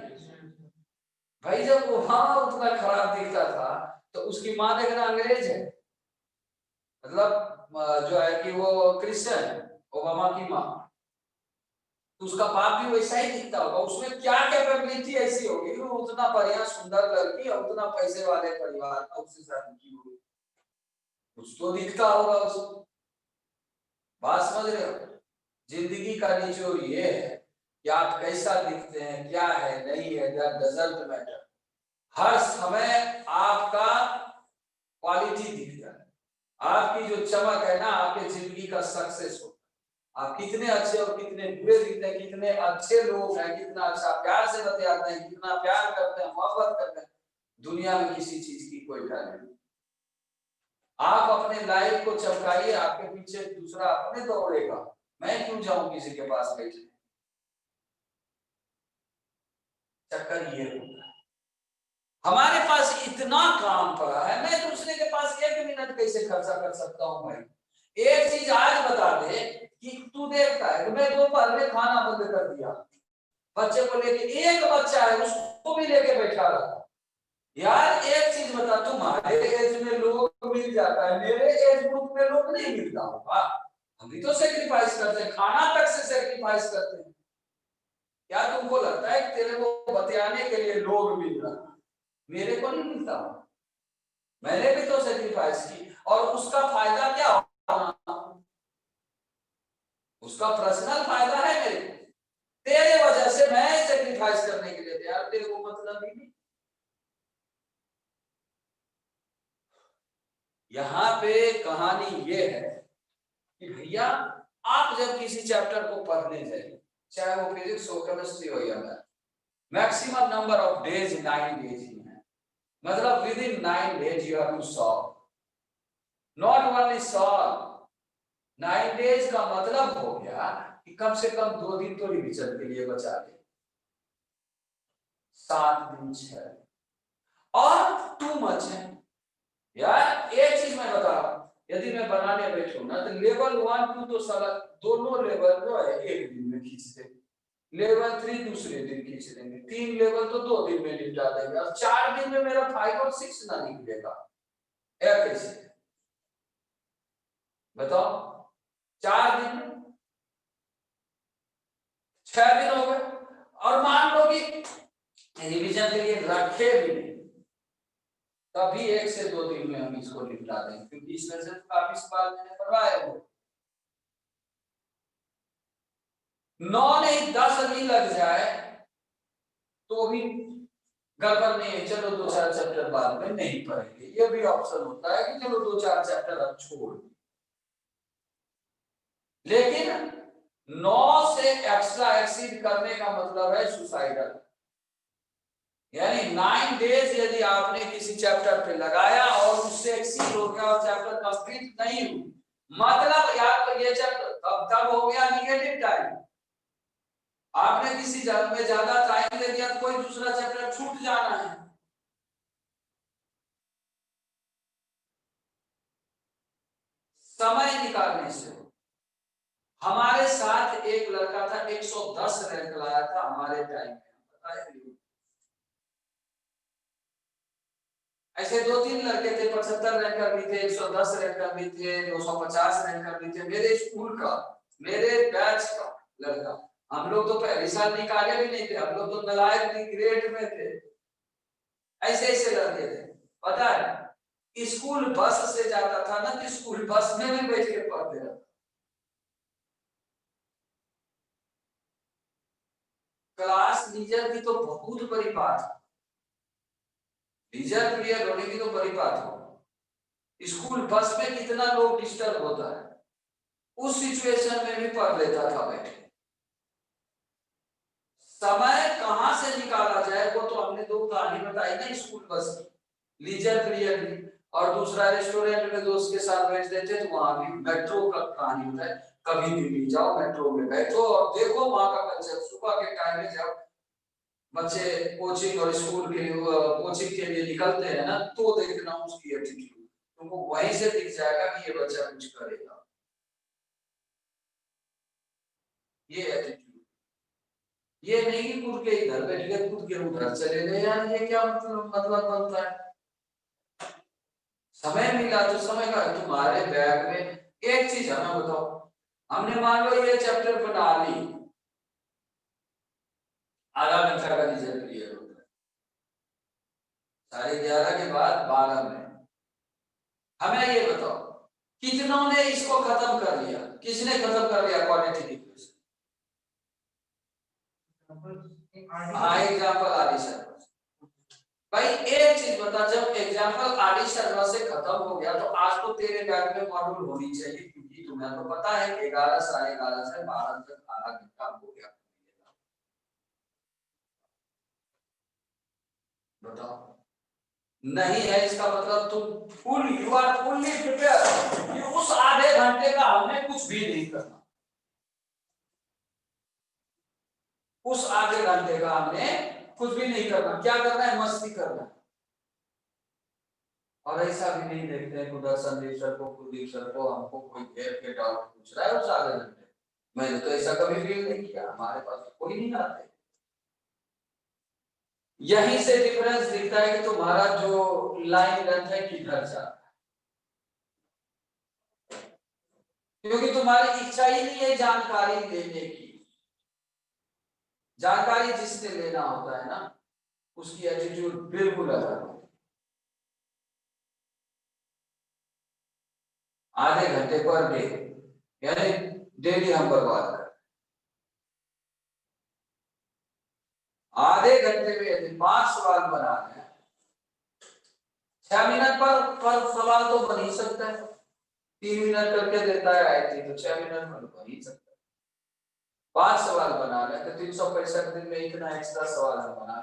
भाई। जब वहां उतना खराब दिखता था तो उसकी माँ देखना अंग्रेज है, मतलब जो है कि वो क्रिश्चियन है, ओबामा की माँ, तो उसका बाप भी वैसा ही दिखता होगा। उसमें क्या कैपेबिलिटी ऐसी होगी कि उतना बढ़िया सुंदर लड़की और उतना पैसे वाले परिवार का उससे शादी की होगी, कुछ तो दिखता होगा उसको। बात समझ रहे हो? जिंदगी का निचोड़ ये है कि आप कैसा दिखते हैं, क्या है नहीं है, दैट डजंट मैटर। हर समय आपका क्वालिटी दिखता है, आपकी जो चमक है ना, आपके जिंदगी का सक्सेस हो। आप कितने अच्छे और कितने बुरे दिखते हैं, कितने अच्छे लोग हैं, कितना अच्छा प्यार से बतियाते हैं, कितना प्यार करते हैं, मोहब्बत करते हैं, दुनिया में किसी चीज की कोई वैल्यू नहीं। आप अपने लाइफ को चमकाइए, आपके पीछे दूसरा अपने दौड़ेगा, मैं क्यों जाऊं किसी के पास बैठने। चक्कर ये होगा हमारे पास इतना काम पड़ा है, मैं दूसरे के पास 1 मिनट कैसे खर्चा कर सकता हूँ भाई। एक चीज आज बता दे कि तू देखता है, मैं दोपहर में खाना बंद कर दिया, बच्चे को लेके, एक बच्चा है उसको भी लेके बैठा रहा। यार एक चीज बता, तुम्हारे एज में लोग मिल जाता है, मेरे एज ग्रुप में लोग नहीं मिलता होगा। हम भी तो सेक्रीफाइस करते हैं, खाना तक से सेक्रीफाइस करते हैं। क्या तुमको लगता है कि तेरे को बतियाने के लिए लोग मिल रहा है? मेरे को नहीं मिलता, मैंने भी तो सेक्रीफाइस की, और उसका फायदा क्या होगा? उसका पर्सनल फायदा है मेरे को, तेरे वजह से मैं सेक्रीफाइस करने के लिए तैयार, तेरे को मतलब ही नहीं। यहाँ पे कहानी ये है कि भैया आप जब किसी चैप्टर को पढ़ने जाइए, चाहे वो फिजिक्स हो, केमिस्ट्री हो या math, maximum number of days 9 days ही है, मतलब within 9 days you have to solve, not only solve. 9 days का मतलब हो गया कि कम से कम 2 दिन तो रिवीजन के लिए बचा ले, 7 दिन 6, और टू मच है यार। एक चीज मैं बता रहा हूं, यदि मैं बनाने बैठूं ना तो लेवल 1 2 तो साला दोनों लेवल जो है 1 दिन में खींच दे, लेवल 3 दूसरे दिन खींच देंगे, 3 लेवल तो 2 दिन में निपटा देंगे, और 4 दिन में मेरा 5 और 6 ना निकलेगा। कैसे बताओ? 4 दिन 6 दिन हो गए, और मान लो कि रिवीजन के लिए रखे भी नहीं, तभी 1 से 2 दिन में हम इसको निपटा देंगे, क्योंकि इसमें से काफी सवाल मैंने करवाए हो। 9 नहीं 10 भी लग जाए तो भी गड़बड़ नहीं है, चलो 2-4 चैप्टर बाद में नहीं पढ़ेंगे, ये भी ऑप्शन होता है कि चलो 2-4 चैप्टर अब छोड़। लेकिन 9 से एक्स्ट्रा एक्सीड करने का मतलब है सुसाइडल, यानी 9 डेज यदि आपने किसी चैप्टर पे लगाया और उससे एक्सीड हो गया और चैप्टर कंप्लीट नहीं हुई, मतलब यार तो ये चैप्टर तब हो गया निगेटिव टाइम। आपने किसी जगह में ज्यादा टाइम दे दिया तो कोई दूसरा चैप्टर छूट जाना है। समय निकालने से। हमारे साथ एक लड़का था 110 रैंक लाया था हमारे टाइम में, ऐसे 2-3 लड़के थे 75 रैंकर भी थे, 110 रैंकर भी थे, 250 रैंकर भी थे, मेरे स्कूल का, मेरे बैच का लड़का। हम लोग तो पहले साल निकाले भी नहीं थे, हम लोग तो नालायक ग्रेड में थे। ऐसे ऐसे लड़के थे, पता है स्कूल बस से जाता था ना, तो स्कूल बस में भी बैठ के पढ़ते रहता। क्लास लीजर की तो बहुत बड़ी बात है, लीजर पीरियड होने की तो बड़ी बात हो। स्कूल बस में कितना लोग डिस्टर्ब होता है, उस सिचुएशन में भी पढ़ लेता था बैठ। समय कहां से निकाला जाए वो तो हमने 2 कहानी बताई ना, स्कूल बस की, लीजर पीरियड की, और दूसरा रेस्टोरेंट में दोस्त के साथ बैठ देते तो वहां भी मेट्रो का कहानी बताई। कभी दिल्ली जाओ मेट्रो में बैठो और देखो वहां का कल्चर, सुबह के टाइम में जाओ बच्चे कोचिंग और स्कूल के कोचिंग के लिए निकलते हैं ना, तो देखना उसकी एटीट्यूड, तुमको वहीं से दिख जाएगा कि ये बच्चा कुछ करेगा। ये एटीट्यूड, ये नहीं कि कूद के इधर बैठ गए कूद के उधर चले गए, यार ये क्या मतलब बनता है। समय मिला तो समय का, तुम्हारे बैग में एक चीज हमें बताओ, हमने मान लो ये चैप्टर बना ली, आधा घंटा का रिजल्ट क्लियर होता है, 11:30 के बाद 12 में। हमें ये बताओ कितनों ने इसको खत्म कर लिया, किसने खत्म कर लिया क्वाड्रेटिक इक्वेशन? हाँ, एग्जाम्पल आदि शर्मा। भाई एक चीज बता, जब एग्जाम्पल आदि शर्मा से खत्म हो गया तो आज तो तेरे बैग में मॉड्यूल होनी चाहिए, क्योंकि तुम्हें तो पता है कि 11 11:30 से 12 तक आधा घंटा हो गया। बताओ, नहीं है इसका मतलब तुम full, you are fully prepare, ये उस आधे घंटे का हमने कुछ भी नहीं करना, उस आधे घंटे का हमने कुछ भी नहीं करना। क्या करना है? मस्ती करना है। और ऐसा भी नहीं देखते हैं खुदा संदीप सर को, कुलदीप सर को, हमको कोई घेर के डाउट पूछ रहा है उस आधे घंटे। मैंने तो ऐसा कभी फील नहीं किया, हमारे पास कोई नहीं आते। यहीं से डिफरेंस दिखता है कि तुम्हारा जो लाइन लेंथ है किधर जा रहा है, क्योंकि तुम्हारी इच्छा ही नहीं है जानकारी लेने की। जानकारी जिससे लेना होता है ना, उसकी एटीट्यूड बिल्कुल अलग है। आधे घंटे पर डे, यानी डेली हम बर्बाद कर, आधे घंटे में यदि 5 सवाल बनाने हैं, 6 मिनट पर सवाल तो बन ही सकता है। 3 मिनट करके देता है आईटी, तो 6 मिनट में बन ही सकता है। 5 सवाल बना रहे तो 365 दिन में इतना एक्स्ट्रा सवाल हम बना।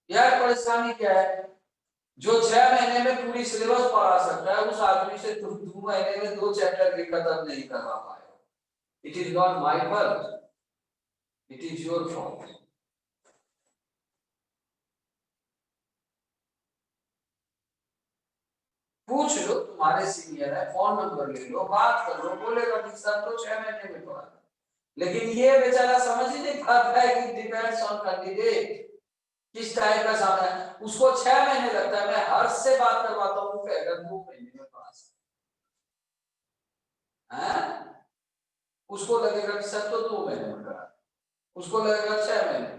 यार परेशानी क्या है, जो 6 महीने में पूरी सिलेबस पढ़ा सकता है, उस आदमी से तुम 2 महीने में 2 चैप्टर भी खत्म नहीं करवा पाए। It is not my fault, it is your fault. पूछ लो, तुम्हारे सीनियर है, फोन नंबर ले लो, बात कर लो, बोलेगा कि सर तो 6 महीने में पढ़ा। लेकिन ये बेचारा समझ ही नहीं पाता है कि डिपेंड्स ऑन कैंडिडेट, किस टाइप का सामना है। उसको 6 महीने लगता है, मैं हर से बात करवाता हूँ, कहेगा 2 महीने में पास है। उसको लगेगा कि सर तो 2 महीने में करा, उसको लगेगा 6 महीने।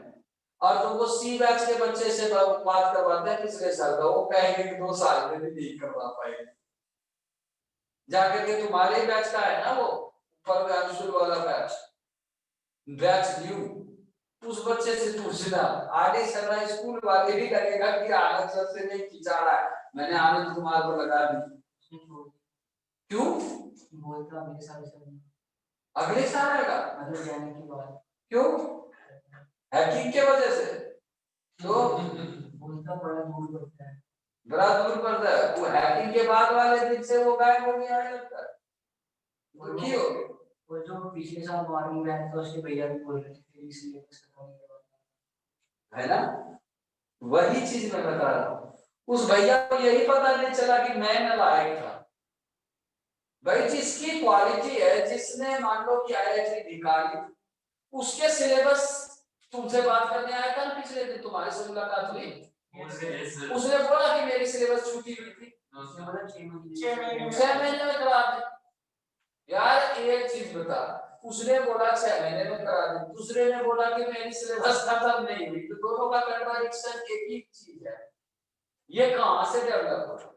और तुमको सी बैच के बच्चे से बात करवाते हैं पिछले साल का, वो कहेंगे कि 2 साल में भी नहीं करवा पाएंगे। जाकर के तुम्हारे बैच का है ना वो ऊपर में अंशुल वाला बैच, बैच न्यू, उस बच्चे से पूछना। आगे शर्मा स्कूल वाले भी लगेगा कि आनंद सर से नहीं खिंचा रहा है, मैंने आनंद कुमार को लगा दी। क्यों बोलता अगले साल से, अगले साल आएगा, मतलब जाने की बात। क्यों? हैकिंग के वजह से? तो बोलता बड़ा दूर पड़ता है, बड़ा दूर पड़ता है। वो हैकिंग के बाद वाले दिन से वो गायब हो गया है लगता है। तो क्यों? वो जो पिछले साल मॉर्निंग बैच था उसके भैया भी बोल रहे थे इसलिए है ना, वही चीज मैं बता रहा हूँ। उस भैया को यही पता नहीं चला कि मैं नालायक था। भाई जिसकी क्वालिटी है, जिसने मान लो कि आईआईटी निकाली, उसके सिलेबस तुमसे बात करने आया था ना पिछले दिन, तुम्हारे से मुलाकात हुई, उसने बोला कि मेरी सिलेबस छूटी हुई थी, 6 महीने में करा दी। यार एक चीज बता, उसने बोला 6 महीने में करा दी, दूसरे ने बोला कि मेरी सिलेबस खत्म नहीं हुई, तो दोनों का कंट्राडिक्शन एक ही चीज है। ये कहां से डेवलप होता है?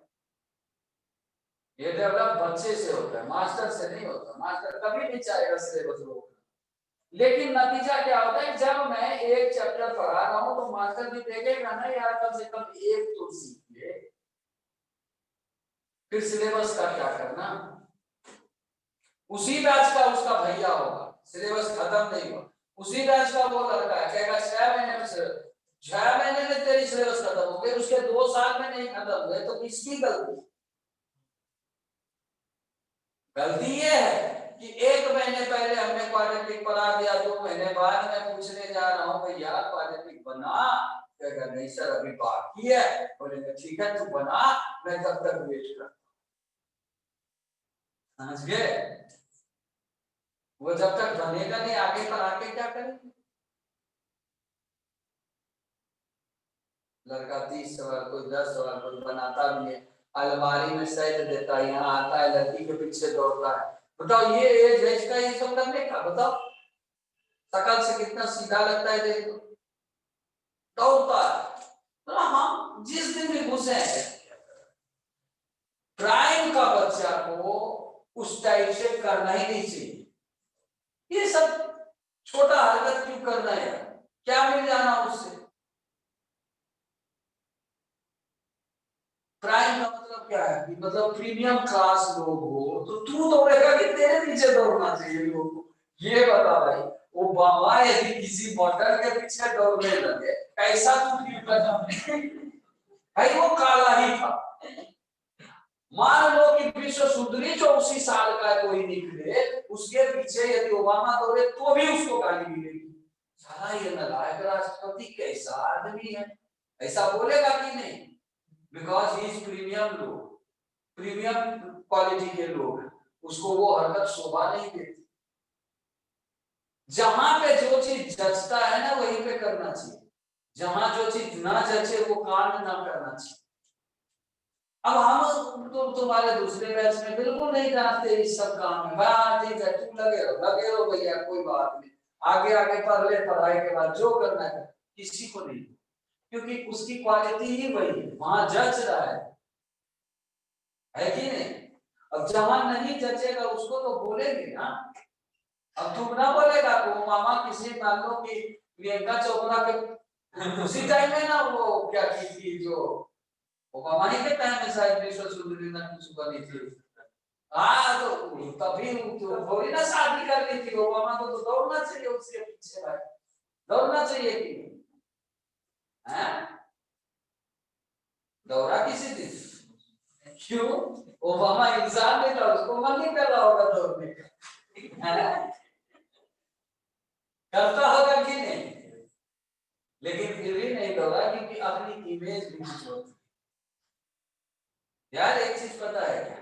ये डेवलप बच्चे से होता है, मास्टर से नहीं होता। मास्टर कभी नहीं चाहेगा सिलेबस रोकना। लेकिन नतीजा क्या होता है, जब मैं एक चैप्टर पढ़ा रहा हूं तो मास्टर भी देखेगा ना, यार कम से कम एक तो सीखिए, फिर सिलेबस का क्या करना। उसी बैच का उसका भैया होगा, सिलेबस खत्म नहीं हुआ, उसी बैच का वो लड़का है, कहेगा 6 महीने में 6 महीने में तेरी सिलेबस खत्म हो गई, उसके 2 साल में नहीं खत्म हुए, तो किसकी गलती? गलती ये है कि 1 महीने पहले हमने क्वाड्रेटिक बना दिया, 2 महीने बाद मैं पूछने जा रहा हूँ भैया क्वाड्रेटिक बना, कहेगा नहीं सर अभी बाकी है। बोलेंगे ठीक है तू बना, मैं तब तक वेट करता हूँ। समझ गए? वो जब तक बनेगा नहीं आगे पर आके क्या करेंगे? लड़का 30 सवाल, कोई 10 सवाल, कोई बनाता भी है, अलमारी में सैट देता है, यहाँ आता है लड़की के पीछे दौड़ता है। बताओ ये एज है इसका ये सब करने का? बताओ शकल से कितना सीधा लगता है, देखो दौड़ता है। तो हम जिस दिन भी घुसे हैं प्राइम का बच्चा को उस टाइप से करना ही नहीं चाहिए। ये सब छोटा हरकत क्यों करना है? क्या मिल जाना उससे? प्राइम का मतलब क्या है कि मतलब प्रीमियम क्लास लोग हो तो तू दौड़ेगा कि तेरे पीछे दौड़ना चाहिए लोगों को? ये बता भाई, ओबामा यदि किसी मॉडल के पीछे दौड़ने लगे कैसा तू फील करता? भाई वो काला ही था। मान लो कि विश्व सुंदरी जो उसी साल का कोई निकले, उसके पीछे यदि ओबामा दौड़े तो भी उसको गाली मिलेगी। साला ये नालायक राष्ट्रपति कैसा आदमी है, ऐसा बोलेगा कि नहीं? बिकॉज ही इज प्रीमियम लोग, प्रीमियम क्वालिटी के लोग, उसको वो हरकत शोभा नहीं देती। जहां पे जो चीज जचता है ना वहीं पे करना चाहिए, जहां जो चीज ना जचे वो काम ना करना चाहिए। अब हम तो तुम्हारे दूसरे बैच में बिल्कुल नहीं जानते इस सब काम में। हाँ ठीक है तुम लगे रहो भैया, कोई बात नहीं, आगे आगे पढ़ ले, पढ़ाई के बाद जो करना है। किसी को नहीं, क्योंकि उसकी क्वालिटी ही वही है, वहां जच रहा है कि नहीं? अब जहां नहीं जचेगा उसको तो बोलेंगे ना। अब तुम ना बोलेगा तो मामा किसी मान लो कि प्रियंका चोपड़ा के उसी टाइम में ना वो क्या की थी जो ओबामा ही के टाइम में शायद विश्व सुंदरी ना कुछ बनी थी। हाँ तो तभी तो थोड़ी ना शादी कर ली थी। ओबामा को तो दौड़ना चाहिए उसके पीछे भाई, दौड़ना चाहिए कि हैं? दौड़ा किसी दिन? क्यों? ओबामा इंसान नहीं था, उसको मन नहीं कर रहा होगा दौड़ने का, करता होगा कि नहीं? लेकिन फिर भी नहीं दौड़ा क्योंकि अपनी इमेज भी कुछ होती है। यार एक चीज पता है क्या?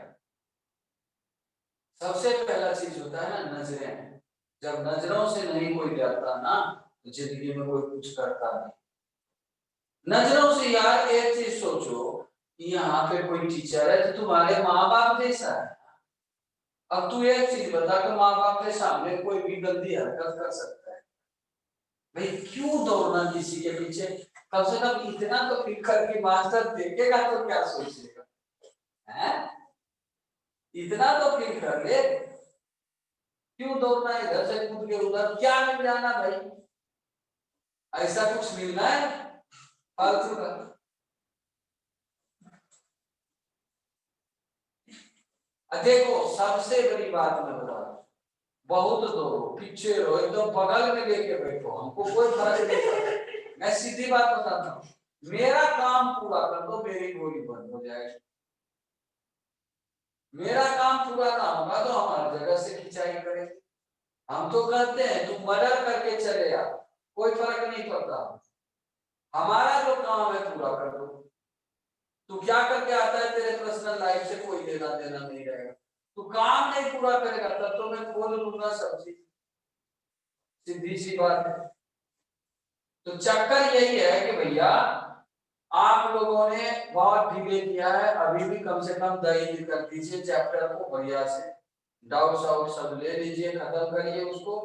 सबसे पहला चीज होता है ना नजरें। जब नजरों से नहीं कोई डरता ना तो जिंदगी में कोई कुछ करता नहीं। नजरों से यार एक चीज सोचो कि यहाँ पे कोई टीचर है तो तुम्हारे माँ बाप जैसा है। अब तू एक चीज बता कि माँ बाप के सामने कोई भी गंदी हरकत कर सकता है? भाई क्यों दौड़ना किसी के पीछे? कम से कम इतना तो फिर करके मास्टर देखेगा तो क्या सोचेगा है? इतना तो फिर कर ले। क्यों दौड़ना है इधर से कूद के उधर? क्या मिल जाना भाई? ऐसा कुछ मिलना है फालतू का? देखो सबसे बड़ी बात मैं बता रहा हूं, बहुत दौड़ो, पीछे रहो, एकदम बगल में लेके बैठो, हमको कोई फर्क नहीं पड़ता। मैं सीधी बात बताता हूँ, मेरा काम पूरा कर दो मेरी गोली बंद हो जाएगी। मेरा काम पूरा ना होगा तो हम हर जगह से खिंचाई करेंगे। हम तो करते हैं, तुम मर्डर करके चले आओ, कोई फर्क नहीं पड़ता। हमारा जो काम है पूरा कर दो। तू क्या करके आता है तेरे पर्सनल लाइफ से कोई लेना देना नहीं रहेगा। तू काम नहीं पूरा करेगा तब तो मैं खोल लूंगा सब चीज, सीधी सी बात है। तो चक्कर यही है कि भैया आप लोगों ने बहुत डिले किया है, अभी भी कम से कम दही कर दीजिए चैप्टर को बढ़िया से, डाउट शाउट सब ले लीजिए, खत्म करिए उसको,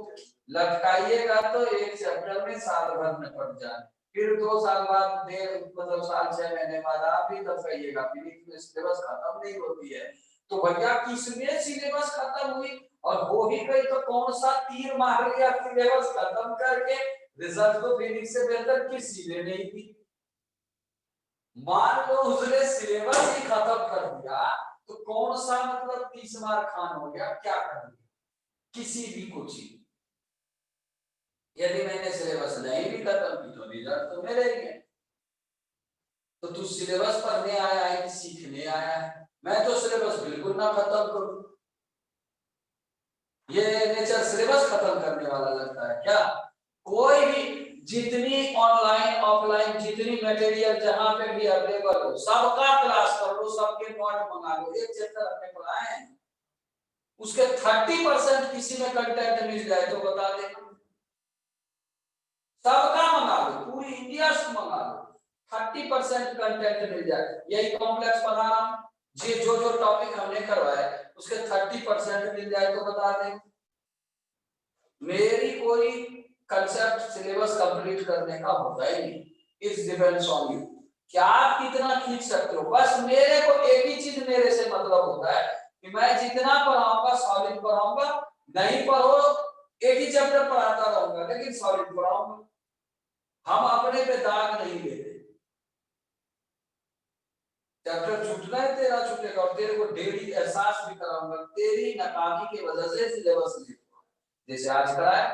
लटकाइएगा तो एक चैप्टर में साल भर में पड़ जाए। फिर 2 साल बाद मतलब साल 6 महीने बाद आप भी तब कहिएगा फिजिक्स में सिलेबस खत्म नहीं होती है। तो भैया किसमें सिलेबस खत्म हुई? और हो ही गई तो कौन सा तीर मार लिया सिलेबस खत्म करके? रिजल्ट तो फिजिक्स से बेहतर किसी ने नहीं थी। मान लो उसने सिलेबस ही खत्म कर दिया तो कौन सा मतलब 30 मार खान हो गया? क्या कर दिया किसी भी कोचिंग? यदि मैंने सिलेबस नहीं भी खत्म की तो रिजल्ट तो मेरे ही है। तो तू सिलेबस पढ़ने आया है कि सीखने आया है? मैं तो सिलेबस बिल्कुल ना खत्म करूं, ये नेचर सिलेबस खत्म करने वाला लगता है क्या? कोई भी जितनी ऑनलाइन ऑफलाइन जितनी मटेरियल जहां पे भी अवेलेबल हो सबका क्लास कर लो, सबके नोट मंगा लो। एक चैप्टर हमने पढ़ाए हैं उसके 30% किसी में कंटेंट मिल जाए तो बता देना। सबका मंगा लो, पूरी इंडिया से मंगा लो, 30% कंटेंट मिल जाए। यही कॉम्प्लेक्स पढ़ा रहा हूं, जो टॉपिक हमने करवाए उसके 30% मिल जाए तो बता दें। मेरी कोई कंसेप्ट सिलेबस कंप्लीट करने का होता ही नहीं, इट्स डिपेंड्स ऑन यू क्या आप कितना खींच सकते हो। बस मेरे को एक ही चीज मेरे से मतलब होता है कि मैं जितना पढ़ाऊंगा सॉलिड पढ़ाऊंगा, नहीं पढ़ो एक ही चैप्टर पढ़ाता रहूंगा लेकिन सॉलिड पढ़ाऊंगा। हम अपने पे दाग नहीं लेते। चैप्टर छूटना है तेरा छूटेगा और तेरे को डेली एहसास भी कराऊंगा तेरी नाकामी की वजह से सिलेबस नहीं हुआ। जैसे आज कराया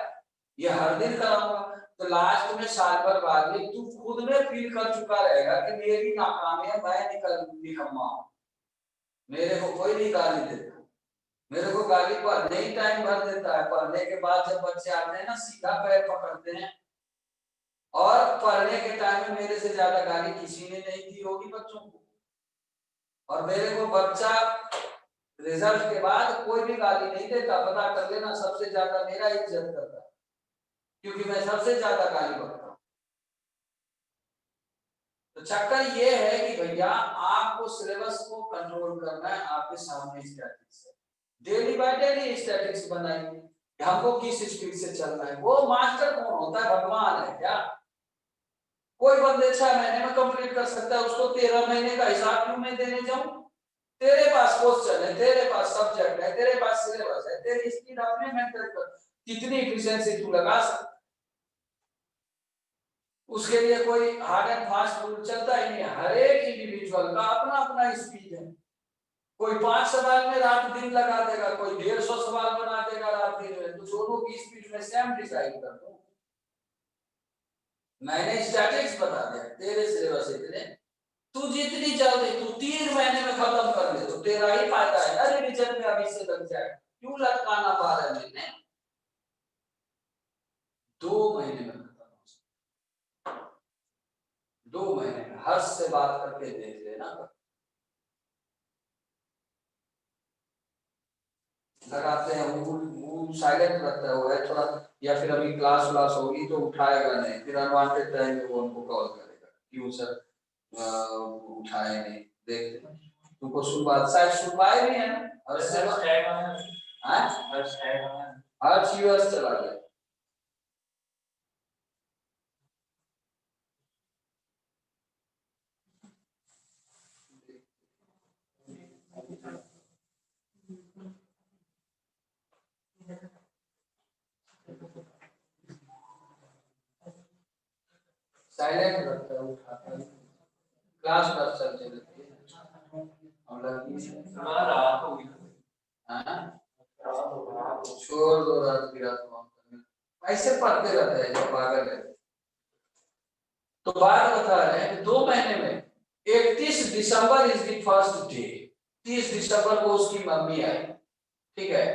ये हर दिन कराऊंगा तो लास्ट में साल भर बाद में तू खुद में फील कर चुका रहेगा कि मेरी नाकामी है, मैं निकम्मा हूं। मेरे को कोई नहीं गाली देता, मेरे को गाली पढ़ने ही टाइम भर देता है। पढ़ने के बाद जब बच्चे आते हैं ना सीधा पैर पकड़ते हैं, और पढ़ने के टाइम में मेरे से ज्यादा गाली किसी ने नहीं दी होगी बच्चों को। और मेरे को बच्चा रिजल्ट के बाद कोई भी गाली नहीं देता, पता कर लेना सबसे ज्यादा मेरा इज्जत करता है क्योंकि मैं सबसे ज्यादा गाली बकता हूं। तो चक्कर ये है कि भैया आपको सिलेबस को कंट्रोल करना है। आपके सामने स्टैटिक्स है, डेली बाय डेली स्टैटिक्स बनाइए, हमको किस स्पीड से चलना है। वो मास्टर कौन होता है? भगवान है क्या? कोई बंदे 6 महीने में कंप्लीट कर सकता है, उसको 13 महीने का हिसाब क्यों मैं देने जाऊं? तेरे पास क्वेश्चन है, तेरे पास सब्जेक्ट है, तेरे पास सिलेबस है, तेरी स्पीड अपने मेंटेन कर, कितनी एफिशिएंसी तू लगा सकता। उसके लिए कोई हार्ड एंड फास्ट रूल चलता ही नहीं है। हर एक इंडिविजुअल का अपना अपना स्पीड है। कोई 5 सवाल में रात दिन लगा देगा, कोई 150 सवाल बना देगा रात दिन में, तो दोनों की स्पीड में सेम डिसाइड कर दो। मैंने स्टैटिक्स बता दिया, तेरे सिलेबस इतने, तू जितनी जल्दी तू 3 महीने में खत्म कर ले तो तेरा ही फायदा है ना। रिवीजन में अभी से लग जाए, क्यों लटकाना 12 महीने? 2 महीने में खत्म हो सकता, 2 महीने में हर्ष से बात करके देख लेना। लगाते हैं वो साइलेंट रखता है, वो है थोड़ा, या फिर अभी क्लास होगी तो उठाएगा नहीं, फिर अनवांटेड टाइम में वो उनको कॉल करेगा, क्यों सर उठाए नहीं। देखते तुमको शायद सुनवाए भी है ना, हर यूएस चला गया। साइलेंट रखता है, उठाता है, क्लास चलते रहती है। और लड़की रात होगी, छोड़ दो रात की रात ऐसे पढ़ते रहते हैं जो पागल है। तो बात बता रहे हैं 2 महीने में 31 दिसंबर इज द फर्स्ट डे। 30 दिसंबर को उसकी मम्मी आई, ठीक है।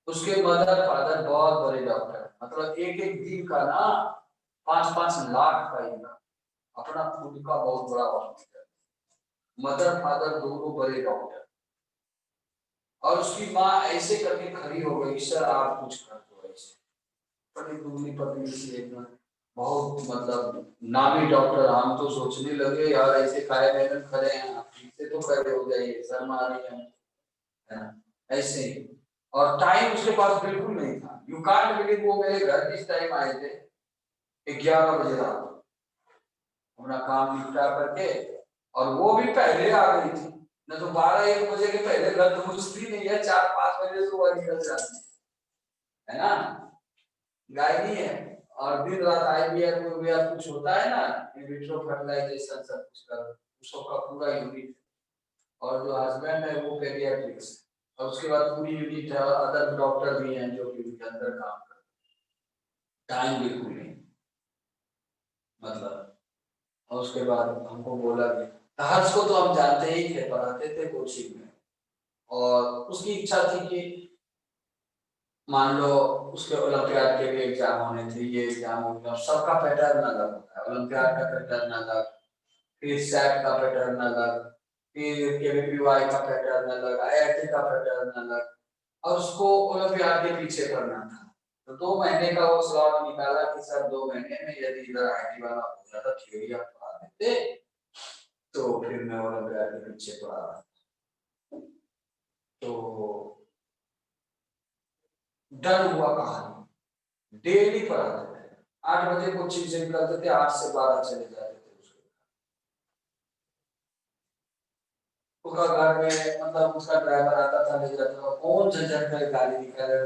उसके मदर फादर बहुत बड़े डॉक्टर, मतलब एक एक दिन का ना 5-5 लाख का इनकम, अपना खुद का बहुत बड़ा हॉस्पिटल, मदर फादर दोनों बड़े डॉक्टर। और उसकी माँ ऐसे करके खड़ी हो गई, सर आप कुछ कर दो। ऐसे बड़ी दुबली पतली सी एकदम, बहुत मतलब नामी डॉक्टर। हम तो सोचने लगे यार ऐसे खाए मेहनत खड़े हैं, आप ठीक से तो खड़े हो जाइए, शर्म आ रही है ना, ऐसे ही। और टाइम उसके पास बिल्कुल नहीं था। यू कांट बिलीव, वो मेरे घर किस टाइम आए थे? 11 बजे रात, अपना काम निपटा करके, और वो भी पहले आ गई थी, न तो 12-1 बजे के पहले घर तो घुसती नहीं है, 4-5 बजे से वो निकल जाती है ना, गायनी है। और दिन रात IVF कुछ होता है ना, इन विट्रो फर्टिलाइजेशन सब कुछ कर, उसका पूरा यूनिट। और जो हस्बैंड है वो पेडियाट्रिक्स, और उसके बाद पूरी यूनिट है, अदर डॉक्टर भी हैं जो कि उनके अंदर काम करते हैं। टाइम बिल्कुल नहीं मतलब। और उसके बाद हमको बोला कि हर्ष को तो हम जानते ही थे, पढ़ाते थे कोचिंग में, और उसकी इच्छा थी कि मान लो उसके ओलंपियाड के भी एग्जाम होने थे, ये एग्जाम हो गया, सबका पैटर्न अलग होता है, ओलंपियाड का पैटर्न अलग, फिर सैट का पैटर्न अलग, फिर केवीपीवाई का पैटर्न अलग, आईआईटी का पैटर्न अलग, और उसको ओलंपियाड के पीछे करना था। तो 2 महीने का वो स्लॉट निकाला कि सर 2 महीने में यदि इधर आईआईटी वाला हो जाता, थ्योरी आप पढ़ा देते, तो फिर मैं ओलंपियाड के पीछे पढ़ा रहा। तो डन हुआ कहानी, डेली पढ़ाते थे, 8 बजे कोचिंग से निकलते थे, 8 से 12 चले जाते थे उसका घर में, मतलब उसका ड्राइवर आता था, ले जाता था, कौन झंझट में गाड़ी निकाले,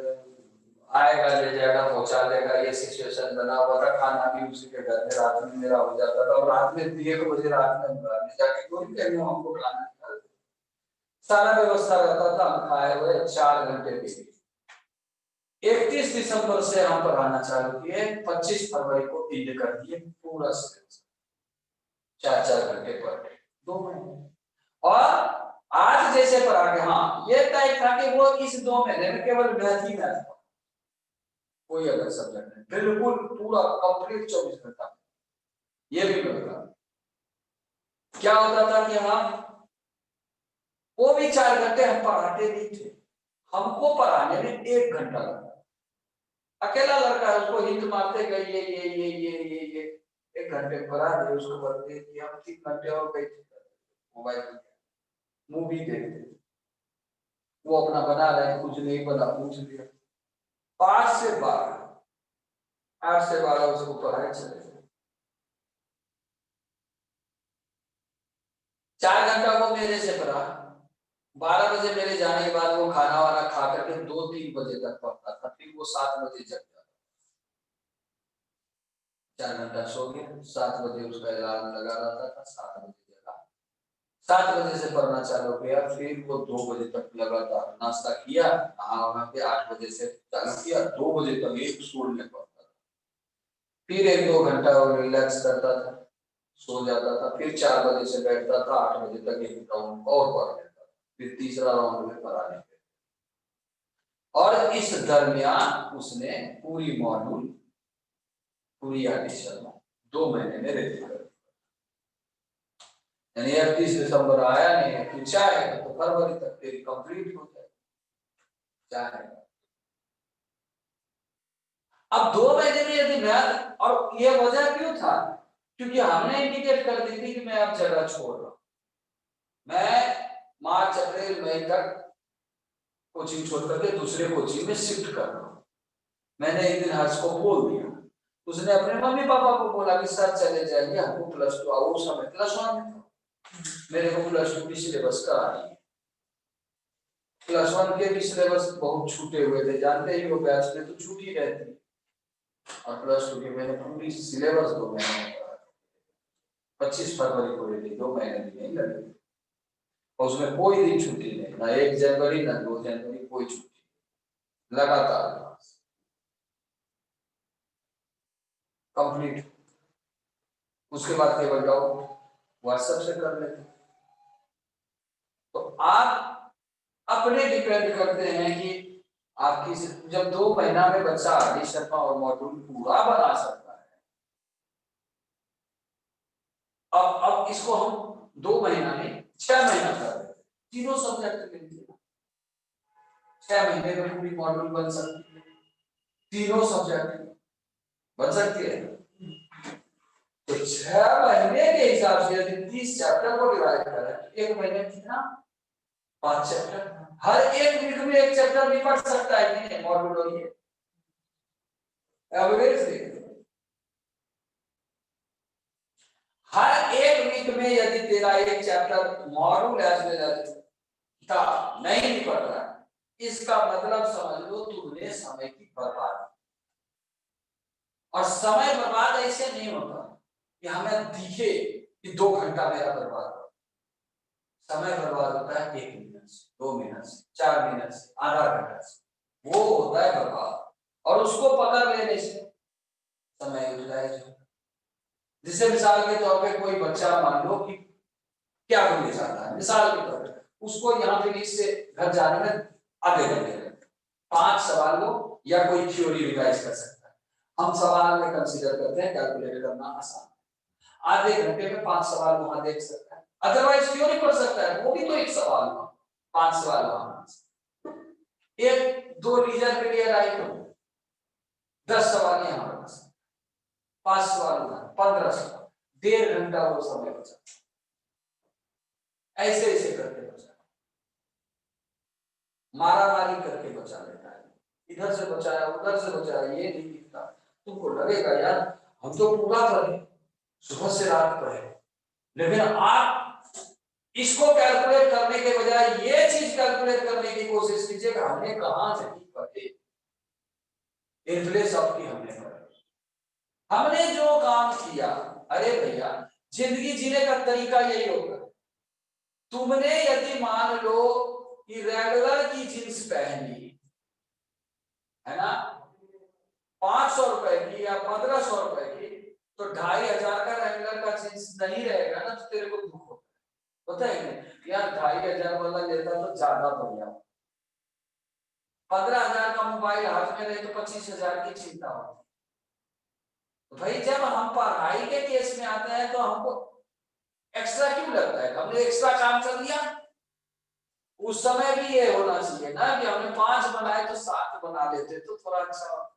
आएगा ले जाएगा पहुंचा देगा, ये सिचुएशन बना हुआ था। खाना भी उसी के घर में रात में मेरा हो जाता था, और रात में 1 बजे रात में जाके कोई कहीं हमको खाना निकाल, सारा व्यवस्था रहता था, हम खाए हुए 4 घंटे भी। 31 दिसंबर से हम पढ़ाना चालू किए, 25 फरवरी को एंड कर दिए पूरा सिलेबस, 4-4 घंटे पढ़ के 2 महीने। और आज जैसे पढ़ा के, हाँ ये तय था कि वो इस 2 महीने में केवल मैथ ही मैथ, कोई अलग सब्जेक्ट नहीं, बिल्कुल पूरा कंप्लीट 24 घंटा। ये भी मिलता क्या होता था कि हम वो भी 4 घंटे हम पढ़ाते नहीं थे, हमको पढ़ाने में 1 घंटा लगता। अकेला लड़का है, उसको हिंट मारते गए ये 1 घंटे पढ़ा दे, उसको बोलते कि हम 3 घंटे और बैठे मोबाइल मूवी देखते, वो अपना बना रहे, कुछ नहीं बना, पूछ लिया। 5 से 12, 8 से 12 उसको पढ़ाई चले, 4 घंटा वो मेरे से पढ़ा, 12 बजे मेरे जाने के बाद वो खाना वाना खा करके 2-3 बजे तक पढ़ता था, फिर वो 7 बजे जग जाता, 4 घंटा सो गया, 7 बजे उसका अलार्म लगा रहता था, 7 बजे जगा, 7 बजे से पढ़ना चालू किया, फिर वो 2 बजे तक लगातार नाश्ता किया, नहा के 8 बजे से चालू किया, 2 बजे तक एक सुर में पढ़ता था, फिर 1-2 घंटा वो रिलैक्स करता था, सो जाता था, फिर 4 बजे से बैठता था, 8 बजे तक एक राउंड और पढ़ लेता था, फिर तीसरा राउंड में पढ़ाने के, और इस दरमियान उसने पूरी मॉड्यूल, पूरी एडिशन 2 महीने में रेडी कर, यानी 31 दिसंबर आया नहीं, तू चाहेगा तो फरवरी तक तेरी कंप्लीट हो जाए, चाहेगा। अब 2 महीने में यदि मैथ, और ये वजह क्यों था, क्योंकि हमने इंडिकेट कर दी थी कि मैं अब जगह छोड़ रहा हूं, मैं मार्च अप्रैल मई तक कोचिंग छोड़ करके दूसरे कोचिंग में शिफ्ट कर रहा हूं। मैंने एक दिन हर्ष को बोल दिया, उसने अपने मम्मी पापा को बोला कि सर चले जाएंगे, हमको +2, वो समय +1 में था, मेरे को +2 की सिलेबस करानी है, +1 के भी सिलेबस बहुत छूटे हुए थे, जानते ही हो बैच में तो छूटी रहती, और +2 की मैंने पूरी सिलेबस 2 महीने में पढ़ा, 25 फरवरी को रेडी, 2 महीने भी नहीं लगे, और उसमें कोई दिन छुट्टी नहीं, ना 1 जनवरी ना 2 जनवरी, कोई छुट्टी, लगातार कंप्लीट। उसके बाद केवल डाउट व्हाट्सएप से कर लेते। तो आप अपने डिपेंड करते हैं कि आपकी, जब 2 महीना में बच्चा आदि शर्मा और मॉड्यूल पूरा बना सकता है, अब इसको हम 2 महीना में 6 महीना कर देते, तीनों सब्जेक्ट के लिए 6 महीने में पूरी मॉड्यूल बन सकती है, तीनों सब्जेक्ट बन सकती है। तो 6 महीने के हिसाब से यदि 30 चैप्टर को डिवाइड करें, 1 महीने में कितना, 5 चैप्टर, हर एक वीक में 1 चैप्टर भी पढ़ सकता है कि नहीं, मॉड्यूल हो ये एवरेज देखिए, हर एक वीक में यदि तेरा 1 chapter module as well as किताब नहीं पढ़ रहा है, इसका मतलब समझ लो तुमने समय की बर्बादी, और समय बर्बाद ऐसे नहीं होता कि हमें दिखे कि 2 घंटा मेरा बर्बाद हो, समय बर्बाद होता है 1 मिनट से, 2 मिनट से, 4 मिनट से, आधा घंटा से, वो होता है बर्बाद, और उसको पकड़ लेने से समय यूटिलाइज होता है। जिसे मिसाल के तौर पे कोई बच्चा मान लो कि क्या करना चाहता है, मिसाल के तौर पे उसको यहाँ पे से घर जाने में आधे घंटे लगते, 5 सवाल लो, या कोई थ्योरी रिवाइज कर सकता है। हम सवाल में कंसीडर करते हैं कैलकुलेट करना आसान, आधे घंटे में 5 सवाल वहां देख सकता है, अदरवाइज थ्योरी पढ़ सकता है, वो भी तो एक सवाल हुआ, 5 सवाल वहां, एक 2 रीजन के लिए राइट हो, 10 सवाल यहाँ बना सकता, 5 सवाल होगा 15 सवाल, 1.5 घंटा वो समय बचा, ऐसे ऐसे करके बचा, मारा मारी करके बचा लेता है, इधर से बचाया उधर से बचाया, ये नहीं दिखता। तुमको लगेगा यार हम तो पूरा पढ़े, सुबह से रात पढ़े, लेकिन आप इसको कैलकुलेट करने के बजाय ये चीज कैलकुलेट करने की कोशिश कीजिए कि हमने कहां से पढ़े, इन प्लेस ऑफ की हमने पढ़े, हमने जो काम किया। अरे भैया जिंदगी जीने का तरीका यही होगा, तुमने यदि मान लो कि रेगुलर की जींस पहनी है ना 500 रुपए की या 1500 रुपए की, तो 2500 का रेगुलर का जींस नहीं रहेगा ना, तो तेरे को दुख होता है नहीं यार, 2500 वाला लेता तो ज्यादा बढ़िया, 15,000 का मोबाइल हाथ में रहे तो 25,000 की चिंता होती। तो भाई जब हम पढ़ाई के केस में आते हैं तो हमको एक्स्ट्रा क्यों लगता है, हमने एक्स्ट्रा काम कर दिया। उस समय भी ये होना चाहिए ना कि हमने 5 बनाए तो 7 बना लेते तो थोड़ा अच्छा,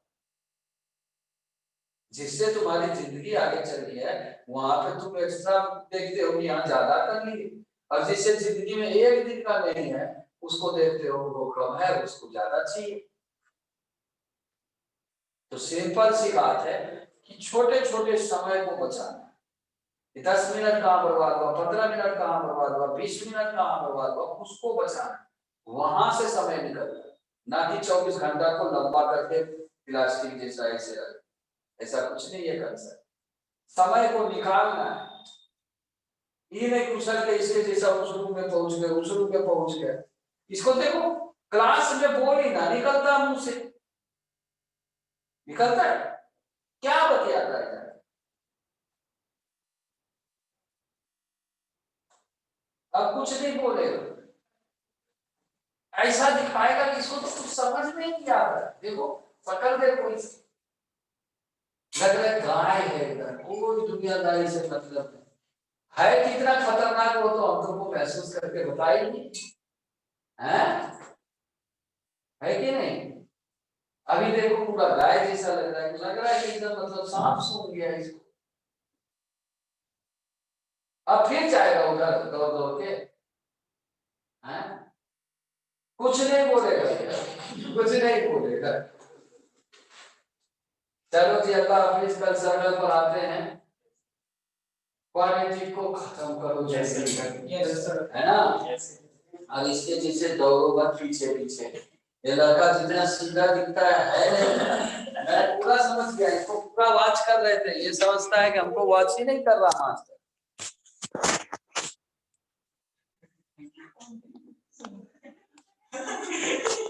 जिससे तुम्हारी जिंदगी आगे चल रही है वहां पे तुम एक्स्ट्रा देखते हो यहाँ ज्यादा कर लिए, और जिससे जिंदगी में एक दिन का नहीं है उसको देखते हो वो कम है उसको ज्यादा चाहिए। तो सिंपल सी बात है कि छोटे छोटे समय को बचाना, 10 मिनट कहाँ बर्बाद हुआ, 15 मिनट कहाँ बर्बाद हुआ, 20 मिनट कहाँ बर्बाद हुआ, उसको बचाना, वहां से समय निकलना, ना कि 24 घंटा को लंबा करके प्लास्टिक जैसा ऐसा कुछ नहीं है कर सकते। समय को निकालना है, ये नहीं कुशल के इसके जैसा उस रूम में पहुंच गए उस रूम में पहुंच गए, इसको देखो क्लास में बोल ही ना निकलता मुंह से, निकलता है क्या बतियाता है, अब कुछ नहीं बोलेगा, ऐसा दिखाएगा कि इसको तो कुछ समझ में नहीं आ रहा है। देखो पकड़ दे कोई, लग रहा है गाय है इधर, कोई दुनियादारी से मतलब है कितना खतरनाक वो तो हम तुमको महसूस करके बताएंगे, है कि नहीं। अभी देखो पूरा गाय जैसा लग रहा है कि एकदम मतलब सांप सूंघ गया इसको, अब फिर जाएगा उधर दौड़ दौड़ के, कुछ नहीं बोलेगा, कुछ नहीं बोलेगा। चलो जी अल्लाह हाफिज, कल सर्वर पर आते हैं, क्वालिटी को खत्म करो जैसे है ना, और इसके पीछे दौड़ो मत पीछे पीछे, ये लड़का जितना सीधा दिखता है नहीं, मैं पूरा समझ गया, इसको पूरा वॉच कर रहे थे, ये समझता है कि हमको वॉच ही नहीं कर रहा मास्टर।